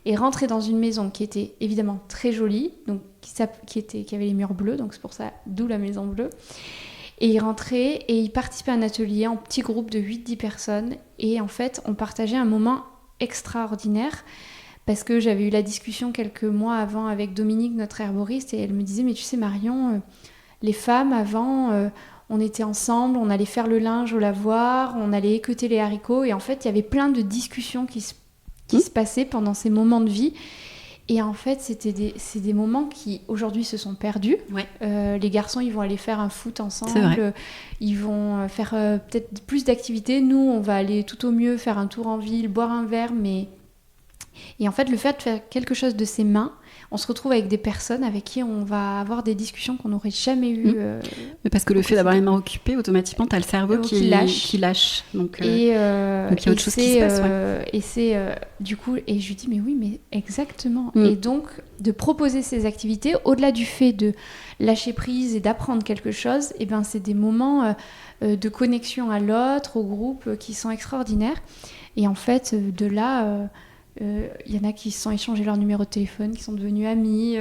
et rentraient dans une maison qui était évidemment très jolie, donc qui avait les murs bleus, donc c'est pour ça, d'où la Maison Bleue. Et ils rentraient et ils participaient à un atelier en petit groupe de 8-10 personnes. Et en fait, on partageait un moment extraordinaire parce que j'avais eu la discussion quelques mois avant avec Dominique, notre herboriste, et elle me disait « Mais tu sais Marion, les femmes avant, on était ensemble, on allait faire le linge au lavoir, on allait équeuter les haricots. » Et en fait, il y avait plein de discussions qui se passaient pendant ces moments de vie. Et en fait, c'est des moments qui, aujourd'hui, se sont perdus. Ouais. Les garçons, ils vont aller faire un foot ensemble. Ils vont faire peut-être plus d'activités. Nous, on va aller tout au mieux faire un tour en ville, boire un verre. Et en fait, le fait de faire quelque chose de ses mains, on se retrouve avec des personnes avec qui on va avoir des discussions qu'on n'aurait jamais eues. Mais parce que le fait d'avoir les mains occupées, automatiquement, tu as le cerveau qui lâche. Donc il y a autre chose qui se passe. Ouais. Et c'est du coup, et je lui dis, mais oui, mais exactement. Et donc, de proposer ces activités, au-delà du fait de lâcher prise et d'apprendre quelque chose, et ben, c'est des moments de connexion à l'autre, au groupe, qui sont extraordinaires. Et en fait, de là... y en a qui se sont échangés leur numéro de téléphone, qui sont devenus amis,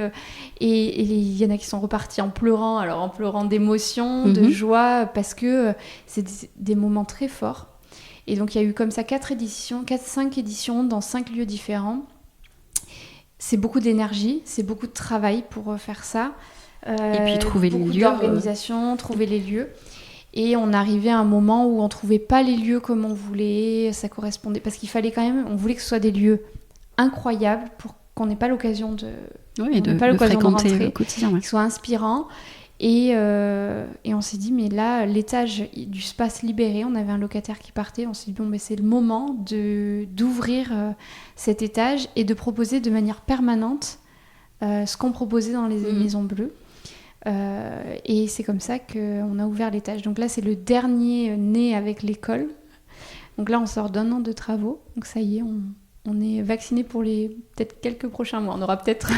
et il y en a qui sont repartis en pleurant d'émotion, de joie, parce que c'est des moments très forts. Et donc il y a eu comme ça 5 éditions dans 5 lieux différents. C'est beaucoup d'énergie, c'est beaucoup de travail pour faire ça. Et puis trouver les lieux. Beaucoup d'organisation, trouver les lieux. Et on arrivait à un moment où on trouvait pas les lieux comme on voulait, ça correspondait, parce qu'il fallait quand même, on voulait que ce soit des lieux incroyables pour qu'on n'ait pas l'occasion de fréquenter au quotidien, qu'ils soient inspirants. Et on s'est dit, mais là, l'étage du Space Libéré, on avait un locataire qui partait, on s'est dit, c'est le moment d'ouvrir cet étage et de proposer de manière permanente ce qu'on proposait dans les Maisons Bleues. Et c'est comme ça qu'on a ouvert l'étage. Donc là, c'est le dernier né avec l'école. Donc là, on sort d'1 an de travaux. Donc ça y est, on est vacciné pour peut-être quelques prochains mois. On aura peut-être...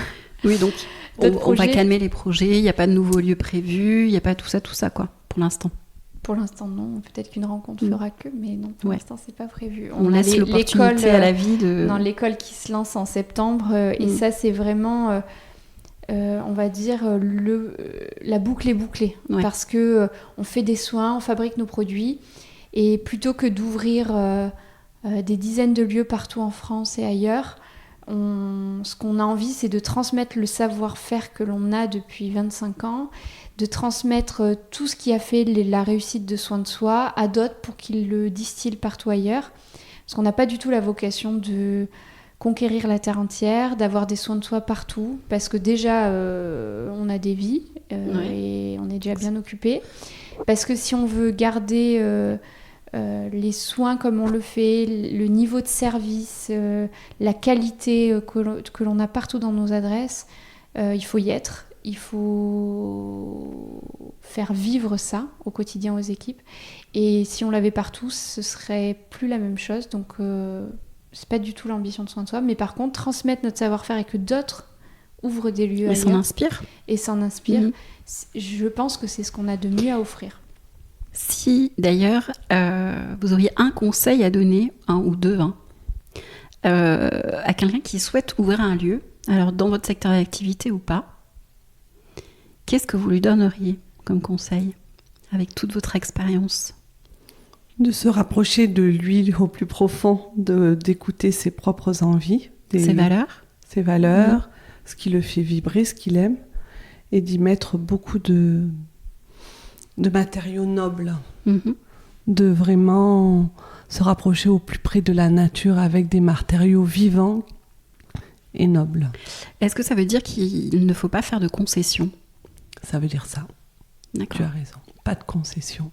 Oui, donc on va calmer les projets. Il n'y a pas de nouveaux lieux prévus. Il n'y a pas tout ça, quoi, pour l'instant. Pour l'instant, non. Peut-être qu'une rencontre fera que, mais non, pour l'instant, c'est pas prévu. On laisse l'opportunité à la vie de... Dans l'école qui se lance en septembre. Et ça, c'est vraiment... on va dire la boucle est bouclée parce que on fait des soins, on fabrique nos produits et plutôt que d'ouvrir des dizaines de lieux partout en France et ailleurs, ce qu'on a envie, c'est de transmettre le savoir-faire que l'on a depuis 25 ans, de transmettre tout ce qui a fait la réussite de Soin de Soi à d'autres pour qu'ils le distillent partout ailleurs, parce qu'on n'a pas du tout la vocation de conquérir la terre entière, d'avoir des soins de soi partout, parce que déjà on a des vies et on est déjà bien occupé, parce que si on veut garder les soins comme on le fait, le niveau de service, la qualité que l'on a partout dans nos adresses, il faut y être. il faut faire vivre ça au quotidien aux équipes. Et si on l'avait partout, ce serait plus la même chose. Donc, c'est pas du tout l'ambition de Soin de Soi. Mais par contre, transmettre notre savoir-faire et que d'autres ouvrent des lieux ailleurs. Et s'en inspirent. Je pense que c'est ce qu'on a de mieux à offrir. Si, d'ailleurs, vous auriez un conseil à donner, un ou deux, à quelqu'un qui souhaite ouvrir un lieu, alors dans votre secteur d'activité ou pas, qu'est-ce que vous lui donneriez comme conseil avec toute votre expérience ? De se rapprocher de lui au plus profond, d'écouter ses propres envies, ses valeurs, ce qui le fait vibrer, ce qu'il aime, et d'y mettre beaucoup de matériaux nobles, de vraiment se rapprocher au plus près de la nature avec des matériaux vivants et nobles. Est-ce que ça veut dire qu'il ne faut pas faire de concessions ? Ça veut dire ça. D'accord. Tu as raison. Pas de concessions.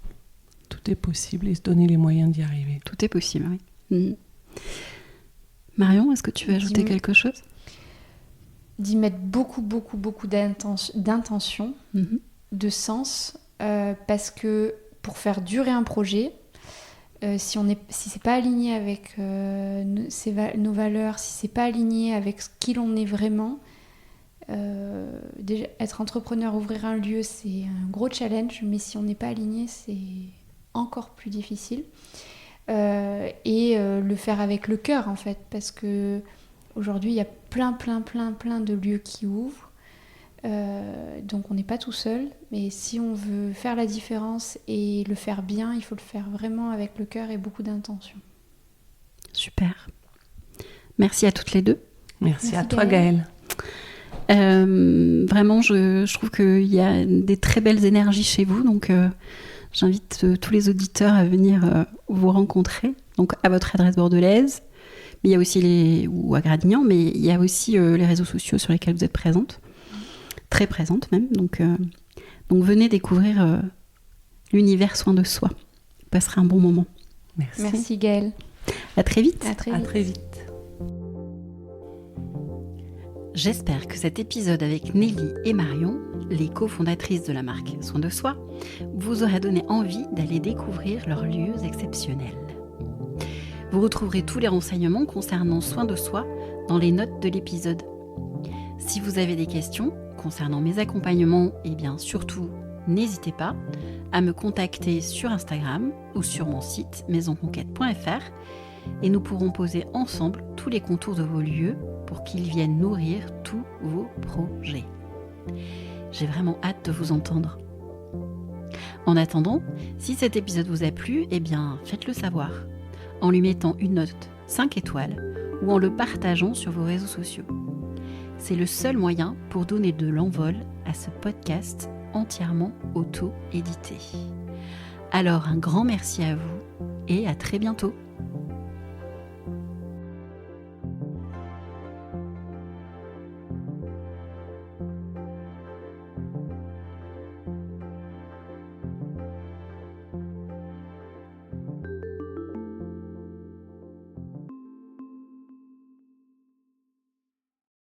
Tout est possible et se donner les moyens d'y arriver. Tout est possible, oui. Marion, est-ce que tu veux ajouter quelque chose ? D'y mettre beaucoup d'intention, de sens, parce que pour faire durer un projet, si c'est pas aligné avec nos valeurs, si c'est pas aligné avec qui l'on est vraiment, déjà, être entrepreneur, ouvrir un lieu, c'est un gros challenge, mais si on n'est pas aligné, c'est encore plus difficile. Et le faire avec le cœur, en fait, parce que aujourd'hui, il y a plein de lieux qui ouvrent. Donc on n'est pas tout seul, mais si on veut faire la différence et le faire bien, il faut le faire vraiment avec le cœur et beaucoup d'intention. Super. Merci à toutes les deux. Merci à toi, Gaëlle. Vraiment, je trouve qu'il y a des très belles énergies chez vous, donc j'invite tous les auditeurs à venir vous rencontrer, donc à votre adresse bordelaise, mais il y a aussi ou à Gradignan, mais il y a aussi les réseaux sociaux sur lesquels vous êtes présentes. Très présente même, donc venez découvrir l'univers Soin de Soi. Vous passerez un bon moment. Merci Gaëlle. À très vite. À très vite. J'espère que cet épisode avec Nelly et Marion, les cofondatrices de la marque Soin de Soi, vous aura donné envie d'aller découvrir leurs lieux exceptionnels. Vous retrouverez tous les renseignements concernant Soin de Soi dans les notes de l'épisode. Si vous avez des questions concernant mes accompagnements, et bien surtout, n'hésitez pas à me contacter sur Instagram ou sur mon site maisonconquête.fr et nous pourrons poser ensemble tous les contours de vos lieux pour qu'ils viennent nourrir tous vos projets. J'ai vraiment hâte de vous entendre. En attendant, si cet épisode vous a plu, eh bien faites-le savoir en lui mettant une note 5 étoiles ou en le partageant sur vos réseaux sociaux. C'est le seul moyen pour donner de l'envol à ce podcast entièrement auto-édité. Alors un grand merci à vous et à très bientôt.